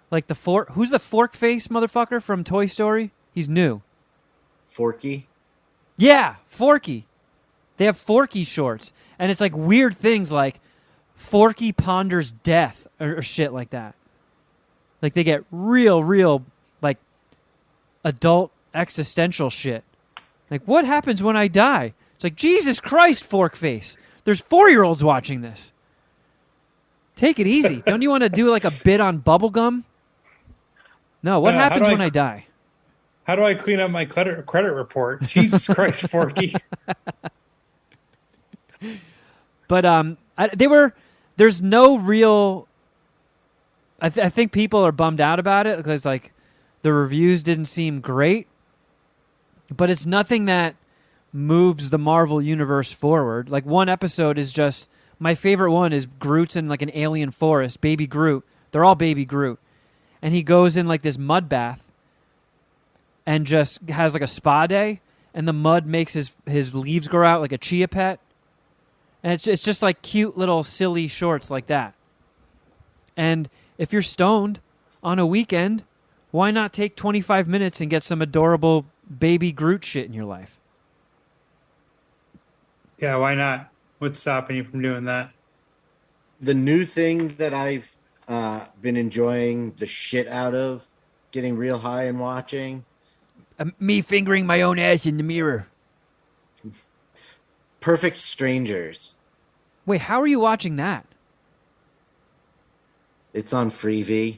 B: like, the fork. Who's the fork face motherfucker from Toy Story? He's new.
C: Forky?
B: Yeah, Forky. They have Forky shorts, and it's like weird things like Forky ponders death or shit like that. Like, they get real, like, adult existential shit. Like, what happens when I die? It's like, Jesus Christ, fork face. There's 4-year-olds watching this. Take it easy. Don't you want to do like a bit on bubblegum? No, what happens when I die?
A: How do I clean up my credit report? Jesus Christ, Forky.
B: But there's no real. I think people are bummed out about it because like the reviews didn't seem great. But it's nothing that moves the Marvel universe forward. Like one episode is just my favorite one is Groot's in like an alien forest, baby Groot. They're all baby Groot. And he goes in like this mud bath and just has like a spa day and the mud makes his leaves grow out like a chia pet. And it's just like cute little silly shorts like that. And if you're stoned on a weekend, why not take 25 minutes and get some adorable baby Groot shit in your life?
A: Yeah, why not? What's stopping you from doing that?
C: The new thing that I've been enjoying the shit out of, getting real high and watching.
B: Me fingering my own ass in the mirror.
C: Perfect Strangers.
B: Wait, how are you watching that?
C: It's on Freevee.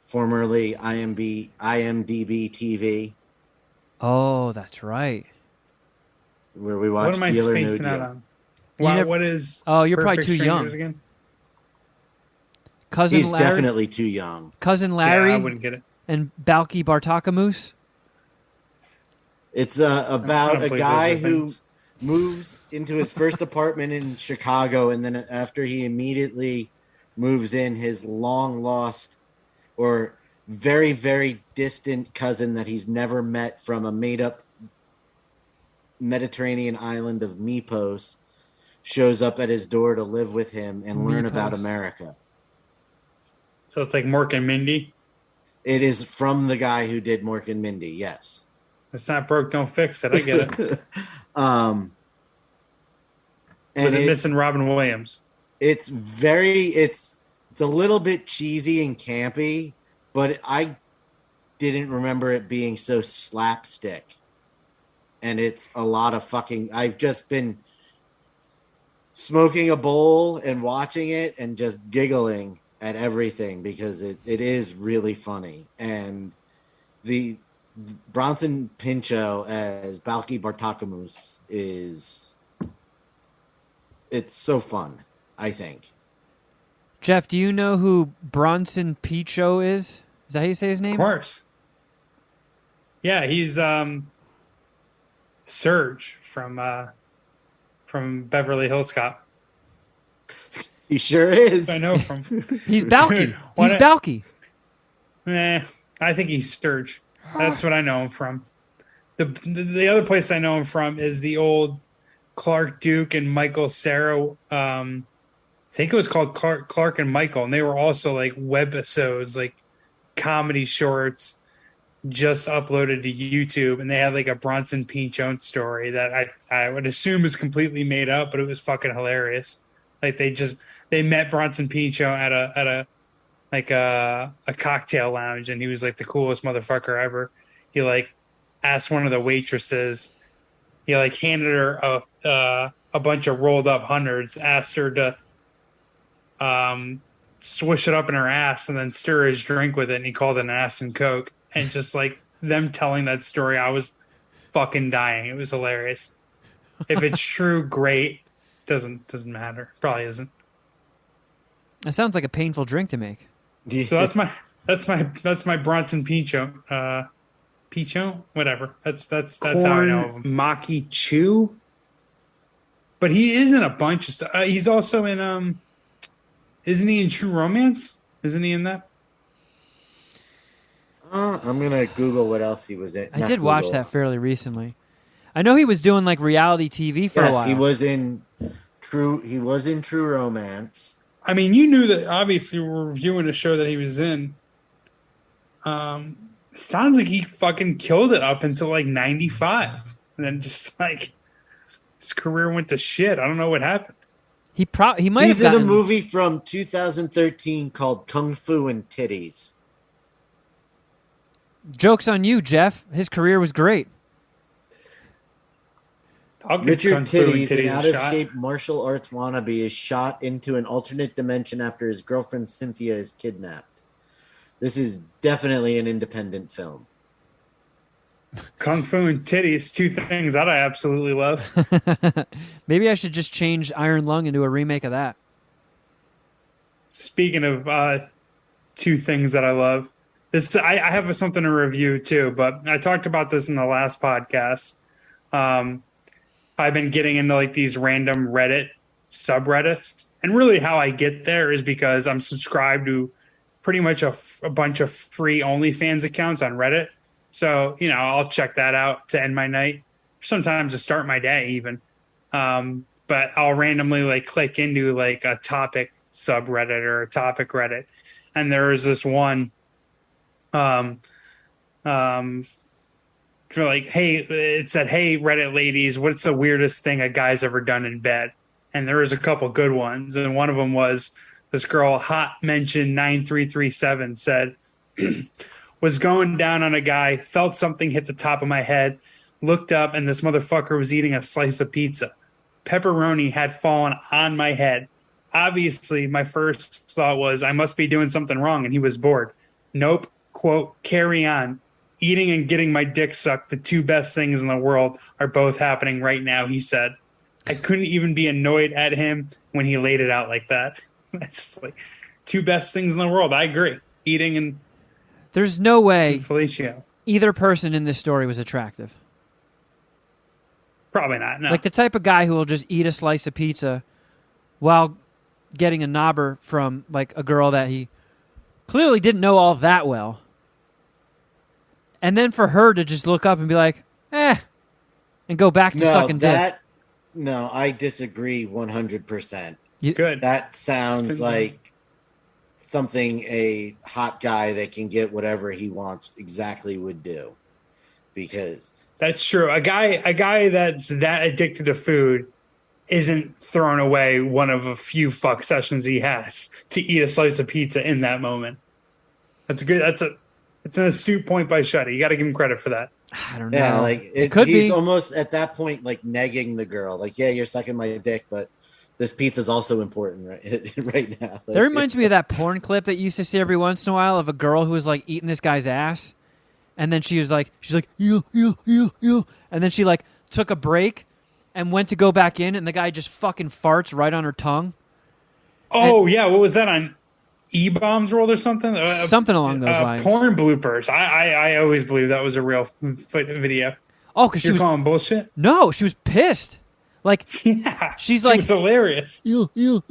C: Formerly IMDb TV.
B: Oh, that's right.
C: Where we watch
A: What am I
C: Deal or No
A: spacing out
C: Deal.
A: on? Wow,
B: never-
A: what is?
B: Oh, you're probably
A: Perfect
B: too
A: Strangers
B: young.
A: Again?
B: Cousin
C: He's
B: Larry,
C: definitely too young.
B: Cousin Larry,
A: Yeah, I wouldn't get it.
B: and Balky Bartakamoose.
C: It's
A: I
C: about
A: don't
C: a
A: believe
C: guy
A: those are
C: who
A: things.
C: moves into his first apartment in Chicago, and then after he immediately moves in, his long lost or very, very distant cousin that he's never met from a made-up Mediterranean island of Mypos shows up at his door to live with him and learn about
B: Mypos.
C: America.
A: So it's like Mork and Mindy.
C: It is from the guy who did Mork and Mindy, yes.
A: It's not broke, don't fix it. I get it.
C: And
A: Was it
C: it's-
A: missing Robin Williams?
C: It's a little bit cheesy and campy, but I didn't remember it being so slapstick. And it's a lot of fucking. I've just been smoking a bowl and watching it and just giggling at everything because it is really funny. And the Bronson Pinchot as Balky Bartakamoose it's so fun, I think.
B: Jeff, do you know who Bronson Pinchot is? Is that how you say his name?
A: Of course. Yeah, he's Serge from Beverly Hills Cop.
C: He sure is.
A: I know from.
B: He's Balky.
A: Why
B: He's
A: not-
B: Balky.
A: I think he's Sturge. That's what I know him from. The other place I know him from is the old Clark Duke and Michael Cera. I think it was called Clark and Michael, and they were also like webisodes, like comedy shorts, just uploaded to YouTube, and they had like a Bronson Pinchot story that I would assume is completely made up, but it was fucking hilarious. Like they met Bronson Pinchot at a cocktail lounge, and he was like the coolest motherfucker ever. He like asked one of the waitresses, he like handed her a bunch of rolled up hundreds, asked her to swish it up in her ass and then stir his drink with it, and he called it an ass and coke. And just like them telling that story, I was fucking dying. It was hilarious. If it's true, great. Doesn't matter. Probably isn't.
B: That sounds like a painful drink to make.
A: So that's my Bronson Pinchot Pichon, whatever. That's how I know of him. Maki Chu. But he is in a bunch of stuff. He's also in isn't he in True Romance? Isn't he in that?
C: I'm gonna Google what else he was in.
B: I did watch that fairly recently. I know he was doing like reality TV for a while.
C: Yes, he was in True Romance.
A: I mean, you knew that. Obviously, we're reviewing a show that he was in. It sounds like he fucking killed it up until like 95, and then just like his career went to shit. I don't know what happened.
B: He might
C: He's
B: have gotten
C: in a movie from 2013 called Kung Fu and Titties.
B: Joke's on you, Jeff. His career was great.
C: Richard Titties, an out-of-shape martial arts wannabe, is shot into an alternate dimension after his girlfriend Cynthia is kidnapped. This is definitely an independent film.
A: Kung Fu and Titties, two things that I absolutely love.
B: Maybe I should just change Iron Lung into a remake of that.
A: Speaking of two things that I love, I have something to review too, but I talked about this in the last podcast. I've been getting into like these random Reddit subreddits, and really how I get there is because I'm subscribed to pretty much a bunch of free OnlyFans accounts on Reddit. So, I'll check that out to end my night, sometimes to start my day even. But I'll randomly like click into like a topic subreddit or a topic Reddit. And there was this one, for like, hey, it said, hey, Reddit ladies, what's the weirdest thing a guy's ever done in bed? And there was a couple good ones. And one of them was this girl, Hot Mention 9337, said, was going down on a guy, felt something hit the top of my head, looked up, and this motherfucker was eating a slice of pizza. Pepperoni had fallen on my head. Obviously, my first thought was, I must be doing something wrong, and he was bored. Nope. Quote, carry on. Eating and getting my dick sucked, the two best things in the world, are both happening right now, he said. I couldn't even be annoyed at him when he laid it out like that. That's just like, two best things in the world. I agree. Eating and
B: There's no way
A: fellatio.
B: Either person in this story was attractive.
A: Probably not, no.
B: Like the type of guy who will just eat a slice of pizza while getting a knobber from like a girl that he clearly didn't know all that well. And then for her to just look up and be like, and go back to sucking dick.
C: No, I disagree 100%.
A: Good.
C: That sounds like something a hot guy that can get whatever he wants exactly would do. Because
A: that's true. A guy that's that addicted to food isn't throwing away one of a few fuck sessions he has to eat a slice of pizza in that moment. It's an astute point by Shuddy. You got to give him credit for that.
B: I don't know.
C: Yeah, like he's almost at that point like negging the girl. Like, yeah, you're sucking my dick, but this pizza's also important right now. Like,
B: that reminds me of that porn clip that you used to see every once in a while of a girl who was like eating this guy's ass, and then she's like, ew, and then she like took a break and went to go back in, and the guy just fucking farts right on her tongue.
A: Oh, yeah, what was that on? E-Bombs World or something?
B: Something along those lines.
A: Porn bloopers. I always believe that was a real video.
B: Oh, because she was
A: calling bullshit?
B: No, she was pissed. Like,
A: yeah,
B: she's like,
A: it's hilarious.
B: Ew. And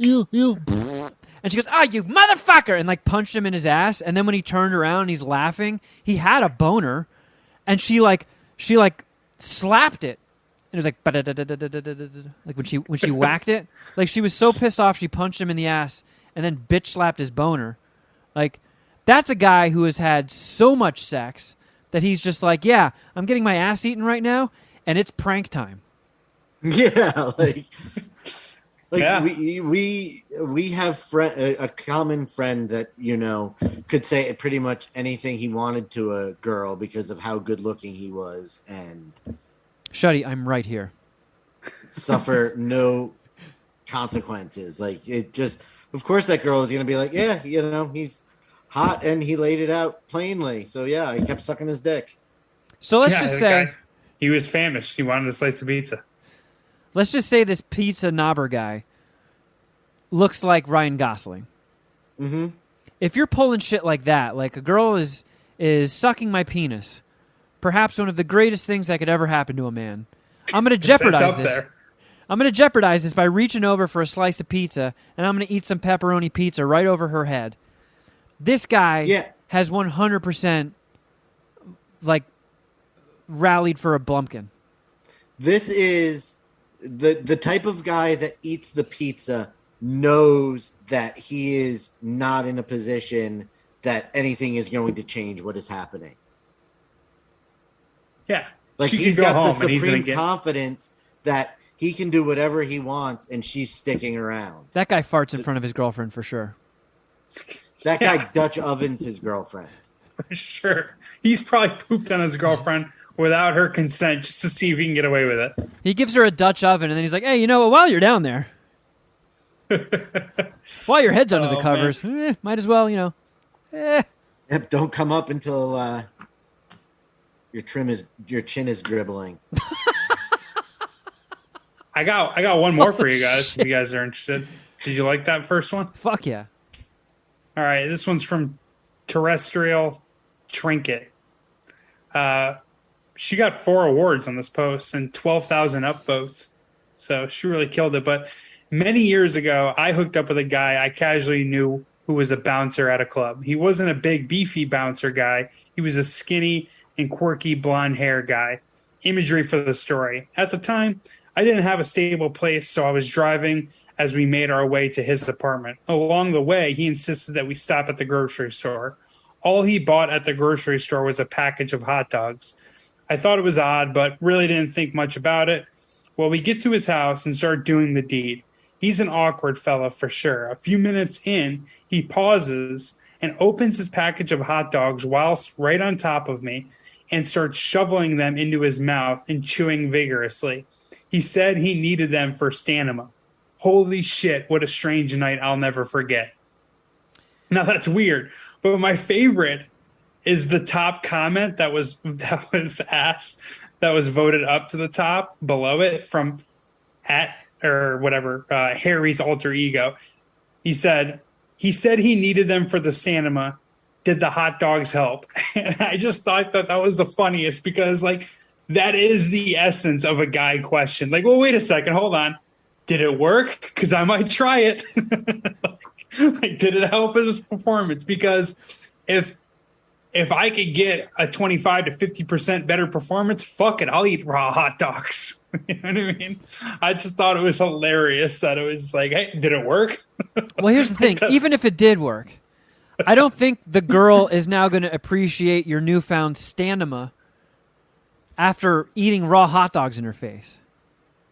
B: she goes, you motherfucker! And like punched him in his ass. And then when he turned around and he's laughing, he had a boner. And she slapped it. And it was like, like when she whacked it. Like she was so pissed off, she punched him in the ass and then bitch slapped his boner. Like, that's a guy who has had so much sex that he's just like, yeah, I'm getting my ass eaten right now, and it's prank time.
C: Yeah, like
A: yeah.
C: we have a common friend that could say pretty much anything he wanted to a girl because of how good looking he was, and
B: Shuddy, I'm right here.
C: Suffer no consequences. Like, it just, of course, that girl is gonna be like, yeah, he's hot and he laid it out plainly. So yeah, he kept sucking his dick.
B: So let's just say
A: he was famished. He wanted a slice of pizza.
B: Let's just say this pizza knobber guy looks like Ryan Gosling.
C: Mm-hmm.
B: If you're pulling shit like that, like a girl is sucking my penis, perhaps one of the greatest things that could ever happen to a man. I'm going to jeopardize this.
A: There.
B: I'm going to jeopardize this by reaching over for a slice of pizza, and I'm going to eat some pepperoni pizza right over her head. This guy has 100% like rallied for a Blumpkin.
C: This is the type of guy that eats the pizza knows that he is not in a position that anything is going to change what is happening.
A: Yeah.
C: Like he's got the supreme confidence that he can do whatever he wants and she's sticking around.
B: That guy farts in front of his girlfriend for sure.
C: That guy Dutch ovens his girlfriend.
A: For sure. He's probably pooped on his girlfriend without her consent just to see if he can get away with it.
B: He gives her a Dutch oven and then he's like, hey, you know what? While you're down there, while your head's under the covers, might as well,
C: Yep, don't come up until your chin is dribbling.
A: I got one more for you guys if you guys are interested. Did you like that first one?
B: Fuck yeah.
A: All right, this one's from Terrestrial Trinket. She got 4 awards on this post and 12,000 upvotes. So she really killed it. But many years ago, I hooked up with a guy I casually knew who was a bouncer at a club. He wasn't a big, beefy bouncer guy. He was a skinny and quirky blonde hair guy. Imagery for the story. At the time, I didn't have a stable place, so I was driving as we made our way to his apartment. Along the way, he insisted that we stop at the grocery store. All he bought at the grocery store was a package of hot dogs. I thought it was odd, but really didn't think much about it. Well, we get to his house and start doing the deed. He's an awkward fella for sure. A few minutes in, he pauses and opens his package of hot dogs whilst right on top of me and starts shoveling them into his mouth and chewing vigorously. He said he needed them for stamina. Holy shit, what a strange night I'll never forget. Now that's weird, but my favorite is the top comment that was asked, that was voted up to the top below it from Harry's alter ego. He said he needed them for the stamina. Did the hot dogs help? And I just thought that was the funniest because that is the essence of a guy question. Like, well, wait a second, hold on. Did it work? Because I might try it. Did it help his performance? Because if I could get a 25 to 50% better performance, fuck it, I'll eat raw hot dogs. You know what I mean? I just thought it was hilarious that it was like, hey, did it work?
B: Well, here's the thing. Even if it did work, I don't think the girl is now going to appreciate your newfound stamina after eating raw hot dogs in her face.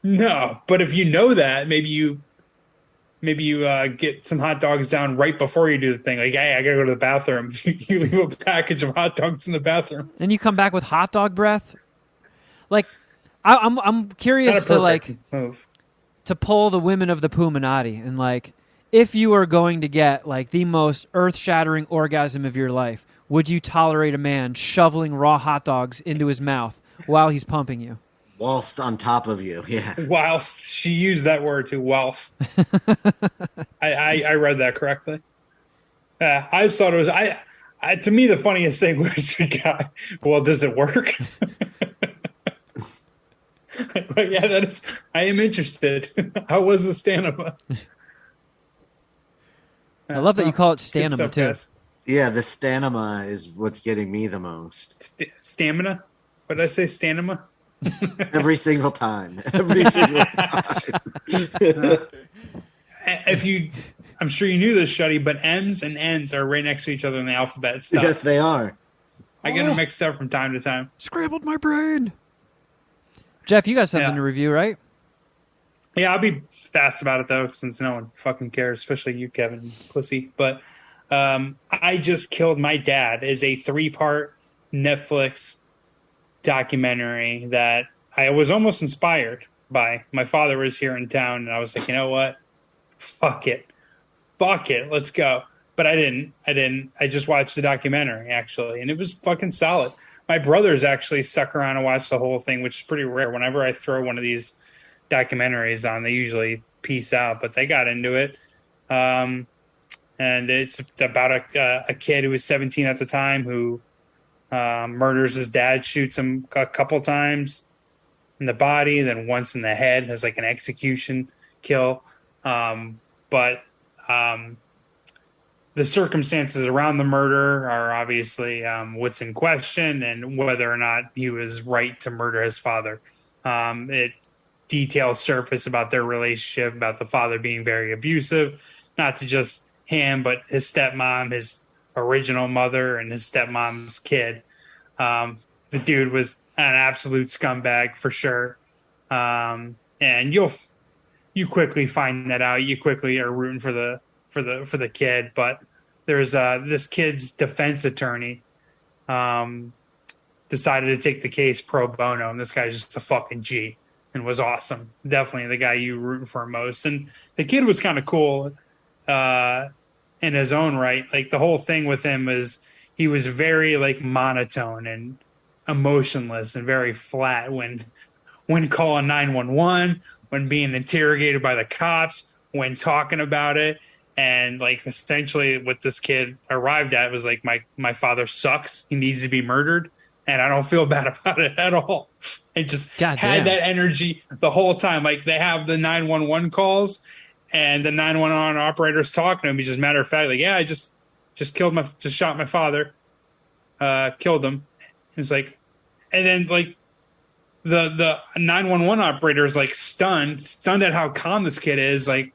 A: No, but if you know that, maybe you get some hot dogs down right before you do the thing. Like, hey, I gotta go to the bathroom. You leave a package of hot dogs in the bathroom,
B: and you come back with hot dog breath. Like, I'm curious to
A: move.
B: To poll the women of the Puminati and if you are going to get the most earth-shattering orgasm of your life, would you tolerate a man shoveling raw hot dogs into his mouth while he's pumping you?
C: Whilst on top of you, yeah.
A: Whilst, she used that word too, whilst. I read that correctly. I just thought it was, to me, the funniest thing was the guy, well, does it work? Yeah, I am interested. How was the stamina?
B: I love that you call it stamina, too.
A: Guys.
C: Yeah, the stamina is what's getting me the most.
A: Stamina? What did I say, stamina?
C: Every single time. Every single time.
A: I'm sure you knew this, Shuddy, but M's and N's are right next to each other in the alphabet. Stuff.
C: Yes, they are.
A: I get them mixed up from time to time.
B: Scrambled my brain. Jeff, you got something to review, right?
A: Yeah, I'll be fast about it, though, since no one fucking cares, especially you, Kevin, pussy. But I Just Killed My Dad is a 3-part Netflix documentary that I was almost inspired by. My father was here in town, and I was like, you know what? Fuck it, let's go. But I didn't. I just watched the documentary, actually, and it was fucking solid. My brothers actually stuck around and watched the whole thing, which is pretty rare. Whenever I throw one of these documentaries on, they usually peace out, but they got into it. And it's about a kid who was 17 at the time who murders his dad, shoots him a couple times in the body, then once in the head as like an execution kill. But the circumstances around the murder are obviously what's in question, and whether or not he was right to murder his father. It details surface about their relationship, about the father being very abusive, not to just him, but his stepmom, his original mother, and his stepmom's kid. The dude was an absolute scumbag for sure. And you quickly find that out. You quickly are rooting for the kid, but there's this kid's defense attorney decided to take the case pro bono, and this guy's just a fucking G and was awesome. Definitely the guy you root for most. And the kid was kind of cool in his own right. Like the whole thing with him is he was very like monotone and emotionless and very flat when calling 911, when being interrogated by the cops, when talking about it. And like essentially what this kid arrived at was like, my father sucks. He needs to be murdered. And I don't feel bad about it at all. It just had that energy the whole time. Like they have the 911 calls and the 911 operator's talking to him. He's just matter of fact, like, yeah, I just shot my father, killed him. It's like, and then like the 911 operator is like stunned at how calm this kid is. Like,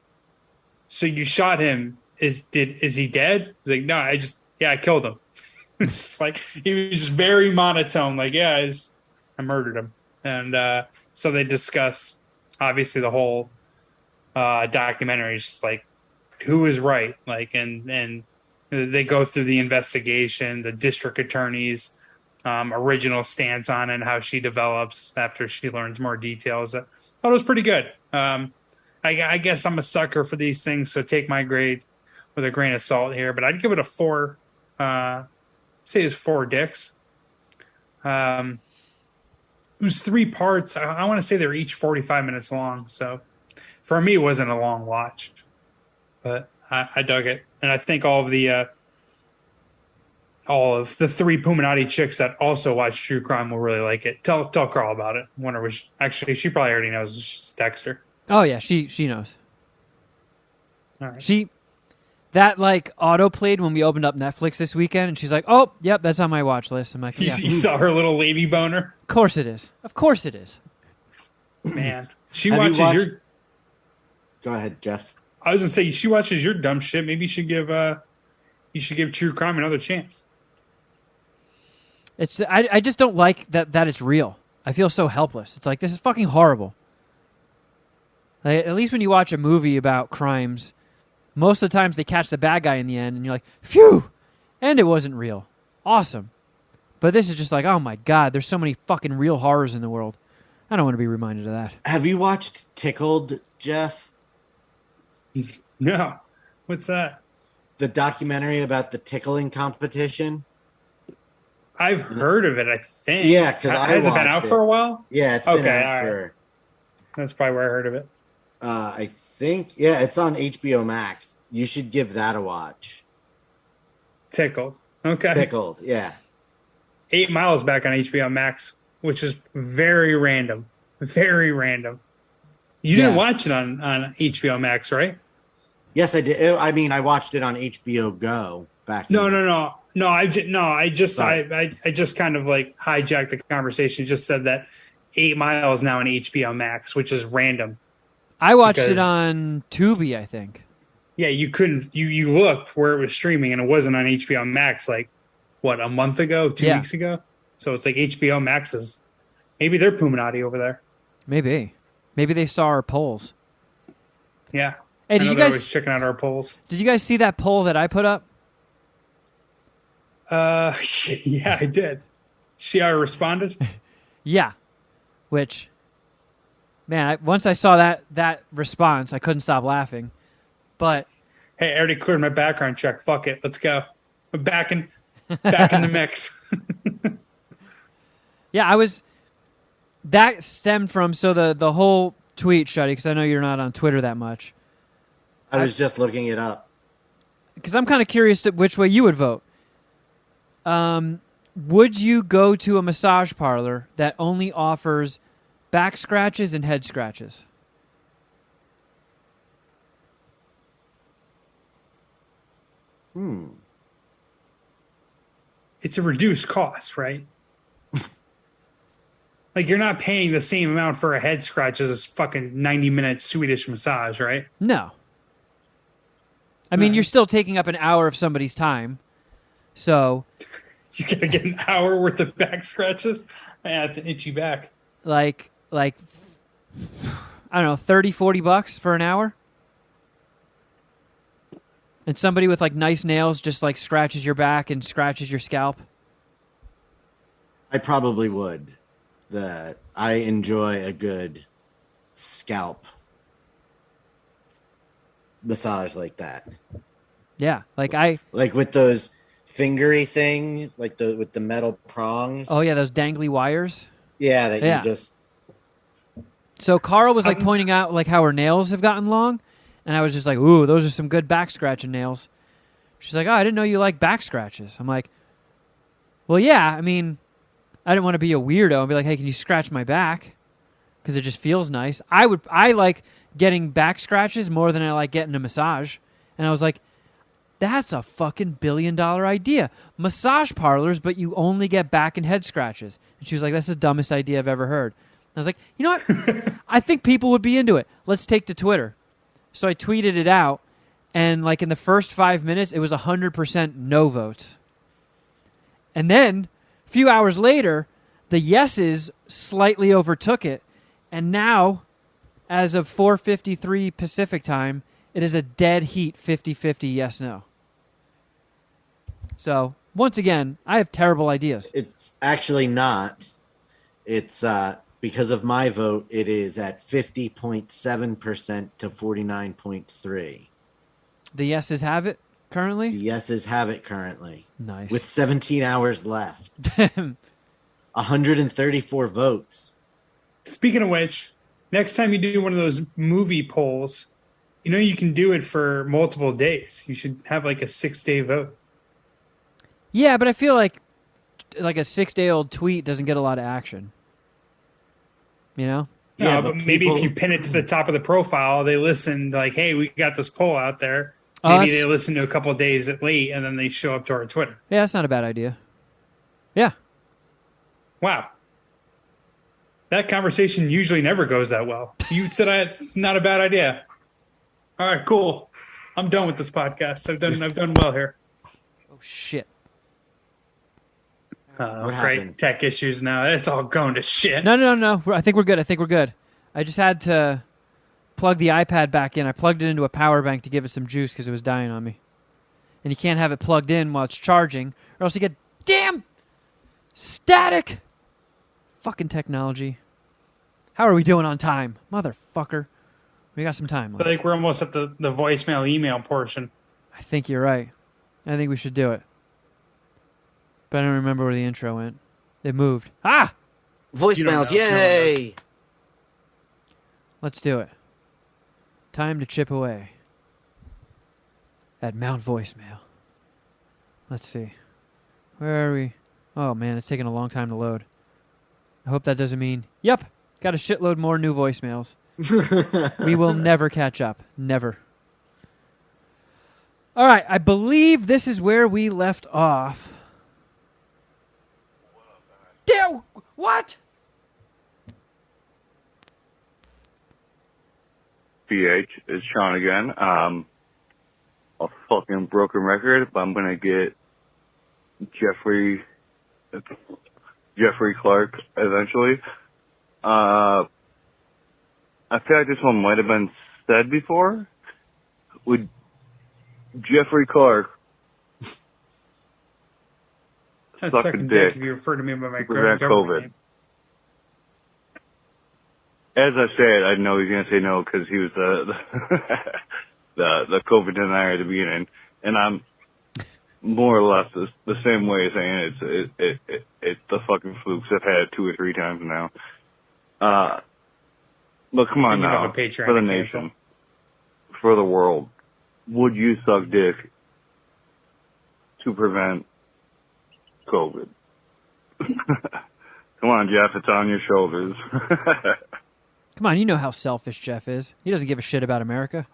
A: so you shot him. Is he dead? He's like, no, I killed him. It's just like he was just very monotone. Like, yeah, I murdered him. And so they discuss obviously the whole documentary is just like who is right. Like, and they go through the investigation, the district attorney's original stance on it, and how she develops after she learns more details. I thought it was pretty good. I guess I'm a sucker for these things, so take my grade with a grain of salt here, but I'd give it a 4. Say it's 4 dicks. It was 3 parts. I want to say they're each 45 minutes long. So for me, it wasn't a long watch, but I dug it. And I think all of the 3 Puminati chicks that also watch true crime will really like it. Tell Carl about it. I wonder which, actually, she probably already knows. Just text her.
B: Oh yeah, she knows.
A: All right.
B: That like auto played when we opened up Netflix this weekend, and she's like, "Oh, yep, that's on my watch list." I'm like, "Yeah,
A: you saw her little lady boner."
B: Of course it is. Of course it is.
A: Man, she watches your.
C: Go ahead, Jeff.
A: I was gonna say she watches your dumb shit. Maybe you should give true crime another chance.
B: It's I just don't like that it's real. I feel so helpless. It's like this is fucking horrible. Like, at least when you watch a movie about crimes, most of the times they catch the bad guy in the end, and you're like, phew! And it wasn't real. Awesome. But this is just like, oh my God, there's so many fucking real horrors in the world. I don't want to be reminded of that.
C: Have you watched Tickled, Jeff?
A: No. What's that?
C: The documentary about the tickling competition?
A: I've heard of it, I think.
C: Yeah, because
A: has it been out for a while?
C: Yeah, it's been out
A: all
C: for...
A: Right. That's probably where I heard of it.
C: I think, yeah, it's on HBO Max. You should give that a watch.
A: Tickled. Okay.
C: Tickled, yeah.
A: 8 Miles back on HBO Max, which is very random. Very random. You didn't watch it on HBO Max, right?
C: Yes, I did. I mean, I watched it on HBO Go back.
A: No. I just kind of like hijacked the conversation. Just said that 8 Miles now on HBO Max, which is random.
B: I watched it on Tubi, I think.
A: Yeah, you couldn't. You looked where it was streaming, and it wasn't on HBO Max. Like what, a month ago, 2 weeks ago? So it's like HBO Max is maybe they're Puminati over there.
B: Maybe they saw our polls.
A: Yeah.
B: Hey,
A: did you guys always checking out our polls?
B: Did you guys see that poll that I put up?
A: Yeah, I did. See how I responded?
B: Yeah. Which, man, once I saw that response, I couldn't stop laughing. But
A: hey, I already cleared my background check. Fuck it, let's go. I'm back in the mix.
B: Yeah, that stemmed from the whole tweet, Shuddy, because I know you're not on Twitter that much.
C: I was just looking it up.
B: Because I'm kind of curious which way you would vote. Would you go to a massage parlor that only offers back scratches and head scratches?
A: It's a reduced cost, right? Like, you're not paying the same amount for a head scratch as a fucking 90-minute Swedish massage, right?
B: No. I mean, you're still taking up an hour of somebody's time. So,
A: You gotta get an hour worth of back scratches? Yeah, it's an itchy back.
B: like I don't know, 30, 40 bucks for an hour? And somebody with like nice nails just like scratches your back and scratches your scalp?
C: I probably would. I enjoy a good scalp massage like that.
B: Yeah, like
C: with those fingery things, like with the metal prongs.
B: oh yeah, those dangly wires.
C: Yeah, that
B: Yeah.
C: you just
B: So Carl was like pointing out like how her nails have gotten long, and I was just like, "Ooh, those are some good back scratching nails." She's like, "Oh, I didn't know you like back scratches." I'm like, "Well, yeah. I mean, I didn't want to be a weirdo and be like, hey, can you scratch my back? Because it just feels nice. I like getting back scratches more than I like getting a massage." And I was like, that's a fucking $1 billion idea. Massage parlors, but you only get back and head scratches. And she was like, that's the dumbest idea I've ever heard. And I was like, you know what? I think people would be into it. Let's take to Twitter. So I tweeted it out, and like in the first 5 minutes, it was 100% no votes. And then a few hours later, the yeses slightly overtook it, and now, as of 4:53 Pacific time, it is a dead heat 50-50 yes-no. So, once again, I have terrible ideas.
C: It's actually not. It's because of my vote, it is at 50.7% to 49.3%.
B: The yeses have it currently?
C: The yeses have it currently.
B: Nice.
C: With 17 hours left. 134 votes.
A: Speaking of which, next time you do one of those movie polls, you know you can do it for multiple days. You should have like a 6-day vote.
B: Yeah, but I feel like a 6-day-old tweet doesn't get a lot of action. You know?
A: No,
C: Yeah,
A: but
C: but
A: maybe if
C: people-
A: you pin it to the top of the profile, they listen like, hey, we got this poll out there.
B: Oh,
A: Maybe
B: that's-
A: they listen to a couple of days late and then they show up to our Twitter.
B: Yeah, that's not a bad idea. Yeah.
A: Wow. That conversation usually never goes that well. You said not a bad idea. All right, cool. I'm done with this podcast. I've done well here.
B: Oh, shit.
C: What
A: Great
C: happened?
A: tech issues now. It's all going to shit.
B: No. I think we're good. I just had to plug the iPad back in. I plugged it into a power bank to give it some juice because it was dying on me. And you can't have it plugged in while it's charging, or else you get damn static. Fucking technology. How are we doing on time? Motherfucker. We got some time
A: I
B: left.
A: think we're almost at the voicemail email portion.
B: I think you're right. I think we should do it. But I don't remember where the intro went. It moved. Ah!
C: Voicemails,
A: You don't know.
C: yay!
B: Let's do it. Time to chip away at Mount Voicemail. Let's see. Where are we? Oh, man, it's taking a long time to load. I hope that doesn't mean... Yep, got a shitload more new voicemails. We will never catch up. Never. All right, I believe this is where we left off. Damn, what?
G: PH, it's Sean again. A fucking broken record, but I'm gonna get Jeffrey Clark eventually. I feel like this one might have been said before. Would Jeffrey Clark
A: I
G: suck
A: suck
G: a
A: a dick
G: dick
A: if you refer to me by my
G: prevent
A: government
G: COVID?
A: name.
G: As I said, I know he's gonna say no because he was the COVID denier at the beginning, and I'm more or less the same way, saying it's the fucking flukes. I've had it 2 or 3 times now. But come on
A: Then you have
G: now,
A: a Patreon
G: for the
A: to
G: nation,
A: cancel.
G: for the world, would you suck dick to prevent COVID? Come on, Jeff, it's on your shoulders.
B: Come on, you know how selfish Jeff is. He doesn't give a shit about America.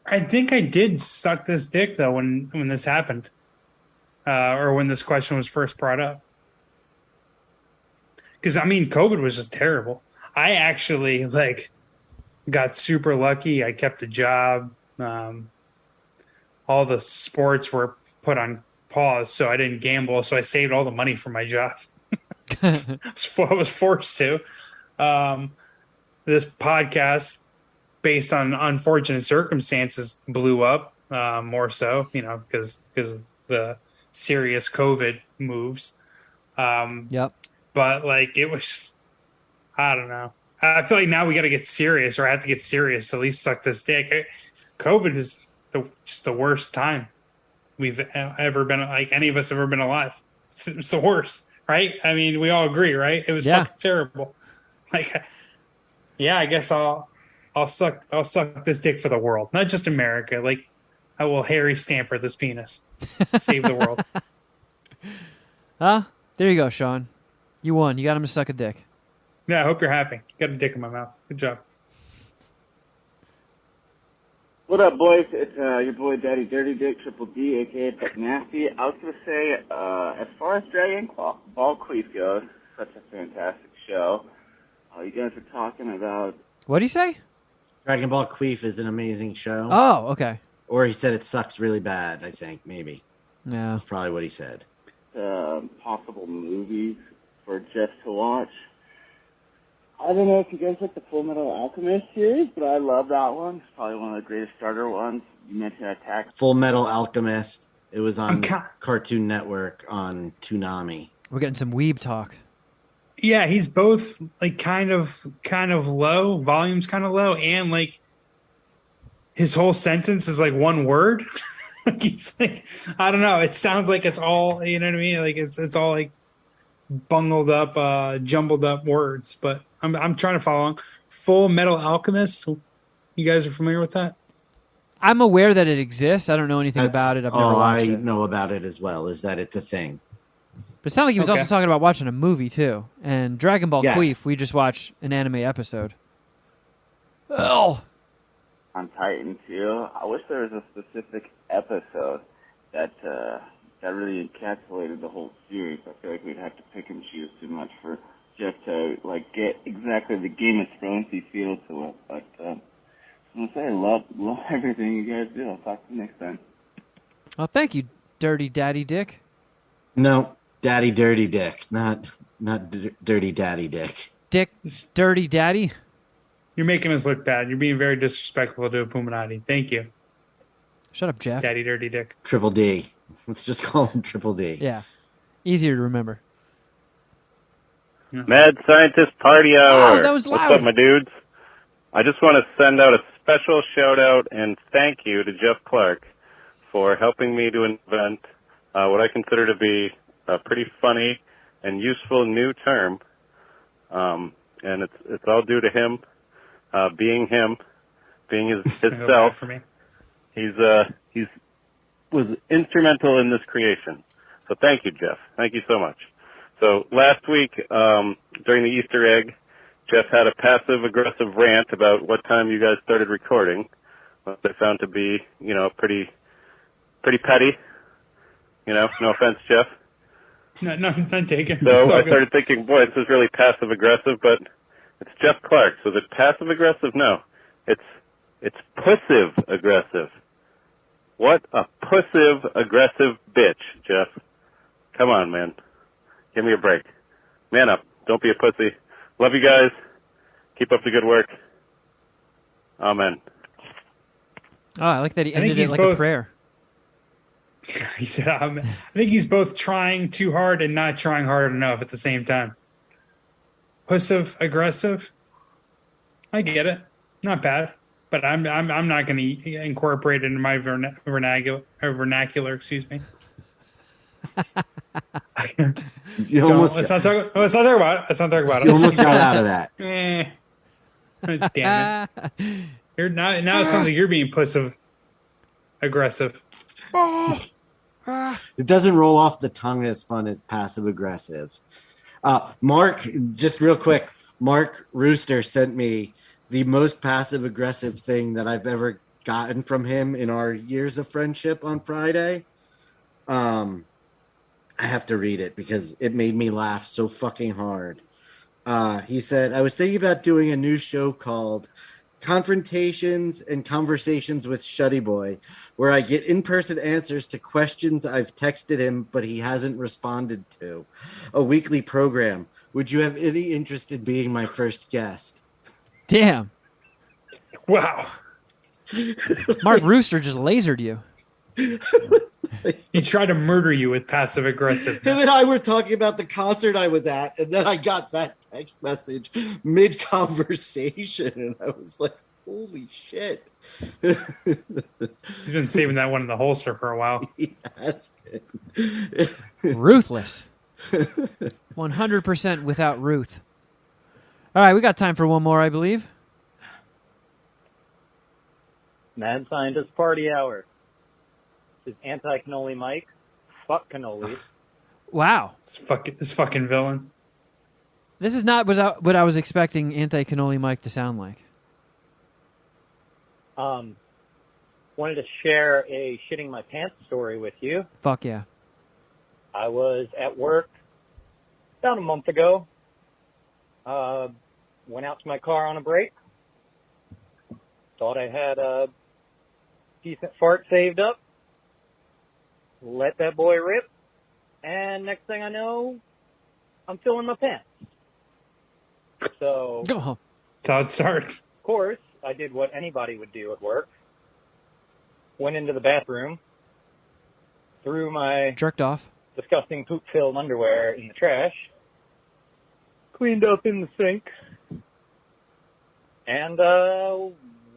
A: I think I did suck this dick though when this happened, or when this question was first brought up. Because I mean, COVID was just terrible. I actually got super lucky. I kept a job. All the sports were put on pause, so I didn't gamble. So I saved all the money from my job. I was forced to. This podcast, based on unfortunate circumstances, blew up more so, because the serious COVID moves.
B: Yep.
A: But it was, I don't know. I feel like now we got to get serious, or I have to get serious to at least suck this dick. COVID is just the worst time we've ever been, any of us ever been alive. It's the worst, right? I mean, we all agree, right? It was fucking terrible. Yeah, I guess I'll suck this dick for the world, not just America. I will Harry Stamper this penis, save the world.
B: There you go, Sean. You won. You got him to suck a dick.
A: Yeah, I hope you're happy. Got a dick in my mouth. Good job.
H: What up, boys? It's your boy Daddy Dirty Dick, Triple D, a.k.a. Buck Nasty. I was going to say, as far as Dragon Ball Queef goes, such a fantastic show. You guys are talking about...
B: What'd he say?
C: Dragon Ball Queef is an amazing show.
B: Oh, okay.
C: Or he said it sucks really bad, I think, maybe.
B: Yeah.
C: That's probably what he said.
H: Possible movies for Jeff to watch. I don't know if you guys like the Full Metal Alchemist series, but I love that one. It's probably one of the greatest starter ones. You mentioned Attack.
C: Full Metal Alchemist. It was on Cartoon Network on Toonami.
B: We're getting some weeb talk.
A: Yeah, he's both kind of low, volume's kind of low, and his whole sentence is one word. He's I don't know. It sounds like it's all, you know what I mean? It's all bungled up, jumbled up words. But I'm trying to follow along. Full Metal Alchemist. You guys are familiar with that?
B: I'm aware that it exists. I don't know anything about it. I've never watched it.
C: I know about it as well. Is that it's a thing?
B: But it sounded like he was also talking about watching a movie too. And Dragon Ball Queef, we just watched an anime episode. Oh.
H: On Titan too. I wish there was a specific episode that really encapsulated the whole series. I feel like we'd have to pick and choose too much for Jeff to get exactly the Game of Thrones feel to it. But I'm gonna say I love everything you guys do. I'll talk to you next time.
B: Well, thank you, Dirty Daddy Dick.
C: No, Daddy Dirty Dick, not Dirty Daddy Dick.
B: Dick, Dirty Daddy.
A: You're making us look bad. You're being very disrespectful to Puminati. Thank you.
B: Shut up, Jeff.
A: Daddy Dirty Dick.
C: Triple D. Let's just call him Triple D.
B: Yeah. Easier to remember.
G: Mad Scientist Party Hour.
B: Oh, that was loud.
G: What's up, my dudes? I just want to send out a special shout-out and thank you to Jeff Clark for helping me to invent what I consider to be a pretty funny and useful new term. And it's all due to him. Being himself.
A: For me.
G: He's was instrumental in this creation. So thank you, Jeff. Thank you so much. So last week, during the Easter egg, Jeff had a passive-aggressive rant about what time you guys started recording, which I found to be, pretty petty. No offense, Jeff.
A: No, not taken.
G: So I started thinking, boy, this is really passive-aggressive, but it's Jeff Clark, so is it passive-aggressive? No. It's pussive-aggressive. What a pussive-aggressive bitch, Jeff. Come on, man. Give me a break. Man up. Don't be a pussy. Love you guys. Keep up the good work. Amen.
B: Oh, I like that he ended it like a prayer.
A: He said, I think he's both trying too hard and not trying hard enough at the same time. Pussive-aggressive? I get it. Not bad. But I'm not going to incorporate it into my vernacular. Excuse me. Let's not talk about it.
C: You almost got out of that.
A: Damn it! Now it sounds like you're being pussive-aggressive.
C: It doesn't roll off the tongue as fun as passive aggressive. Mark, just real quick, Mark Rooster sent me the most passive aggressive thing that I've ever gotten from him in our years of friendship on Friday. I have to read it because it made me laugh so fucking hard. He said, I was thinking about doing a new show called Confrontations and Conversations with Shuddy Boy, where I get in-person answers to questions I've texted him but he hasn't responded to. A weekly program. Would you have any interest in being my first guest?
B: Damn.
A: Wow.
B: Mark Rooster just lasered you.
A: He tried to murder you with passive aggressive.
C: Him and I were talking about the concert I was at, and then I got that text message mid-conversation, and I was like, holy shit.
A: He's been saving that one in the holster for a while.
B: Ruthless. 100% without Ruth. All right, we got time for one more, I believe.
I: Mad Scientist Party Hour. This is anti-cannoli Mike. Fuck cannoli.
B: Wow.
A: This fucking villain.
B: This is not what I was expecting anti-cannoli Mike to sound like.
I: Wanted to share a shitting my pants story with you.
B: Fuck yeah.
I: I was at work about a month ago. Went out to my car on a break. Thought I had a decent fart saved up. Let that boy rip. And next thing I know, I'm filling my pants. So,
A: that's how it starts.
I: Of course, I did what anybody would do at work. Went into the bathroom, threw my
B: jerked off
I: disgusting poop-filled underwear in the trash, cleaned up in the sink, and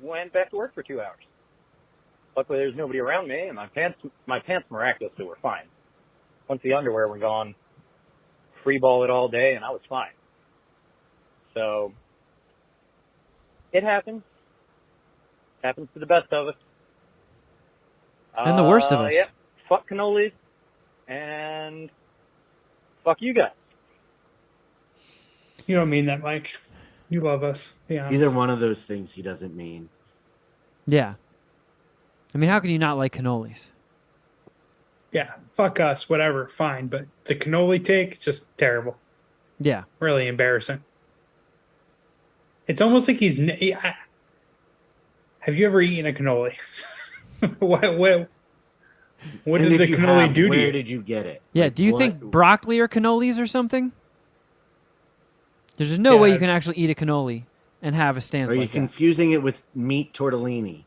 I: went back to work for 2 hours. Luckily, there's nobody around me, and my pants miraculously were fine. Once the underwear were gone, free ball it all day, and I was fine. So, it happens. Happens to the best of us.
B: And the worst of us.
I: Yeah. Fuck cannolis, and fuck you guys.
A: You don't mean that, Mike. You love us. Yeah.
C: Either one of those things he doesn't mean.
B: Yeah. I mean, how can you not like cannolis?
A: Yeah, fuck us, whatever, fine. But the cannoli take, just terrible.
B: Yeah.
A: Really embarrassing. It's almost like have you ever eaten a cannoli? What did the cannoli do to you?
C: Where did you get it?
B: Yeah, do you think broccoli are cannolis or something? There's just no way you can actually eat a cannoli and have a stance like that.
C: Are you confusing it with meat tortellini?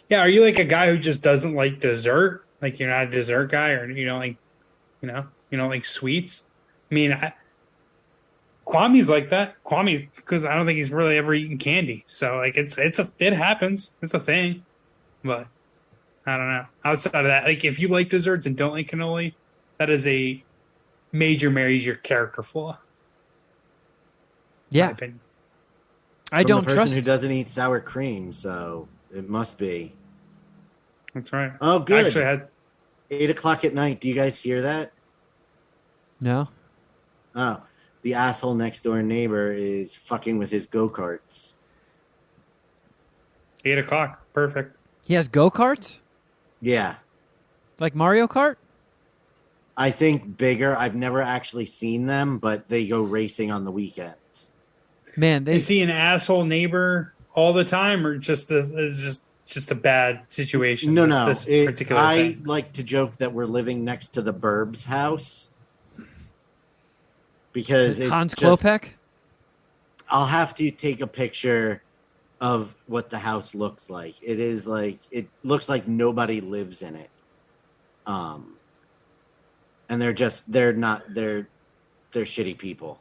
A: Yeah, are you like a guy who just doesn't like dessert? Like you're not a dessert guy, or you don't like sweets? I mean, Kwame's like that. Kwame, because I don't think he's really ever eaten candy. So like it happens. It's a thing. But I don't know. Outside of that, like if you like desserts and don't like cannoli, that is a major character flaw.
B: Yeah. I don't
C: trust the person who
B: it.
C: doesn't eat sour cream, so it must be.
A: That's right.
C: Oh, good.
A: Actually, I had
C: 8 o'clock at night. Do you guys hear that?
B: No.
C: Oh, the asshole next door neighbor is fucking with his go-karts.
A: 8 o'clock. Perfect.
B: He has go-karts?
C: Yeah.
B: Like Mario Kart?
C: I think bigger. I've never actually seen them, but they go racing on the weekends.
B: Man,
A: is he an asshole neighbor all the time, or just this is just a bad situation?
C: No.
A: I
C: like to joke that we're living next to the Burbs house because
B: Hans Klopek.
C: I'll have to take a picture of what the house looks like. It looks like nobody lives in it. And they're shitty people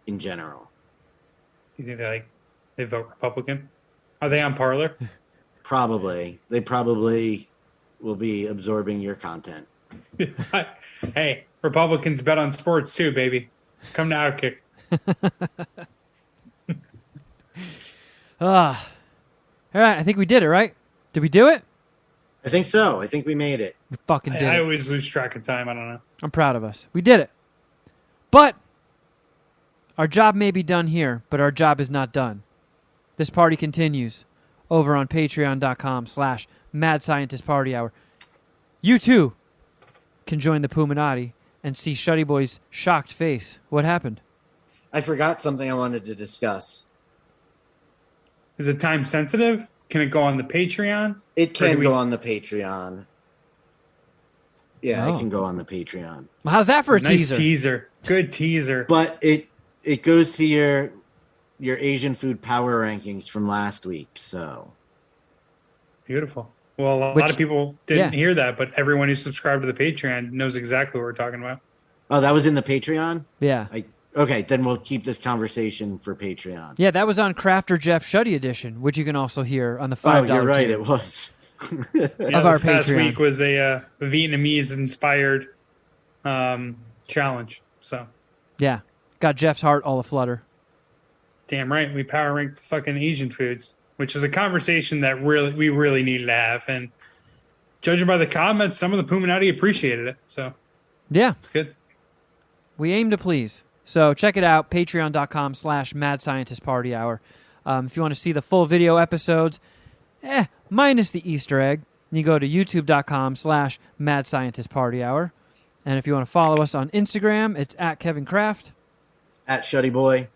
C: in general.
A: You think they vote Republican? Are they on Parlor?
C: Probably. They probably will be absorbing your content.
A: Hey, Republicans bet on sports too, baby. Come to Outkick.
B: All right, I think we did it, right? Did we do it?
C: I think so. I think we made it.
B: We fucking did it.
A: I always lose track of time. I don't know.
B: I'm proud of us. We did it. But our job may be done here, but our job is not done. This party continues over on patreon.com/Mad Scientist Party Hour. You too can join the Puminati and see Shuddy Boy's shocked face. What happened?
C: I forgot something I wanted to discuss.
A: Is it time sensitive? Can it go on the Patreon?
C: It can go on the Patreon. Yeah, it can go on the Patreon.
B: Well, how's that for a
A: nice
B: teaser?
A: teaser. Good teaser.
C: But it goes to your Asian food power rankings from last week, so.
A: Beautiful. Well, a lot of people didn't hear that, but everyone who subscribed to the Patreon knows exactly what we're talking about.
C: Oh, that was in the Patreon?
B: Yeah.
C: Okay, then we'll keep this conversation for Patreon.
B: Yeah, that was on Crafter Jeff Shuddy edition, which you can also hear on the $5
C: Oh, you're right,
B: tier
C: it was.
A: Yeah,
B: our
A: this past
B: Patreon.
A: week was a Vietnamese-inspired challenge. So,
B: yeah, got Jeff's heart all aflutter.
A: damn right, we power ranked fucking Asian foods, which is a conversation that we really needed to have. And judging by the comments, some of the Puminati appreciated it. So,
B: yeah,
A: it's good.
B: We aim to please. So check it out, patreon.com/Mad Scientist Party Hour. If you want to see the full video episodes, minus the Easter egg, you go to youtube.com/Mad Scientist Party Hour. And if you want to follow us on Instagram, it's at Kevin Kraft.
C: At Shuddy Boy.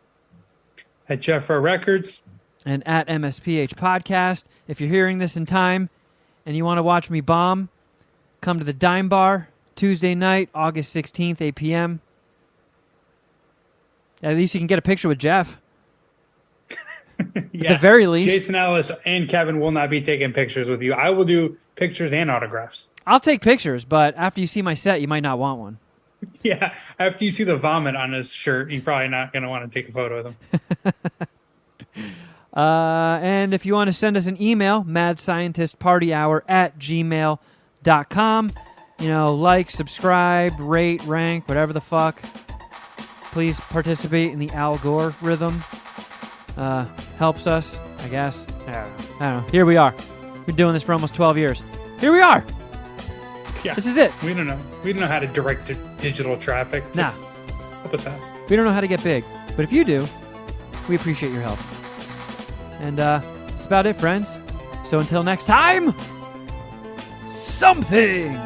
A: At Jeffro Records.
B: And at MSPH Podcast. If you're hearing this in time and you want to watch me bomb, come to the Dime Bar Tuesday night, August 16th, 8 p.m. At least you can get a picture with Jeff. At the very least.
A: Jason Ellis and Kevin will not be taking pictures with you. I will do pictures and autographs.
B: I'll take pictures, but after you see my set, you might not want one.
A: Yeah, after you see the vomit on his shirt, you're probably not going to want to take a photo with him.
B: And if you want to send us an email, madscientistpartyhour@gmail.com. You know, like, subscribe, rate, rank, whatever the fuck. Please participate in the Al Gore rhythm. Helps us, I guess. I don't know. Here we are. We've been doing this for almost 12 years. Here we are.
A: Yeah,
B: this is it.
A: We don't know. We don't know how to direct digital traffic. Just
B: Nah.
A: help us out.
B: We don't know how to get big. But if you do, we appreciate your help. And that's about it, friends. So until next time, something!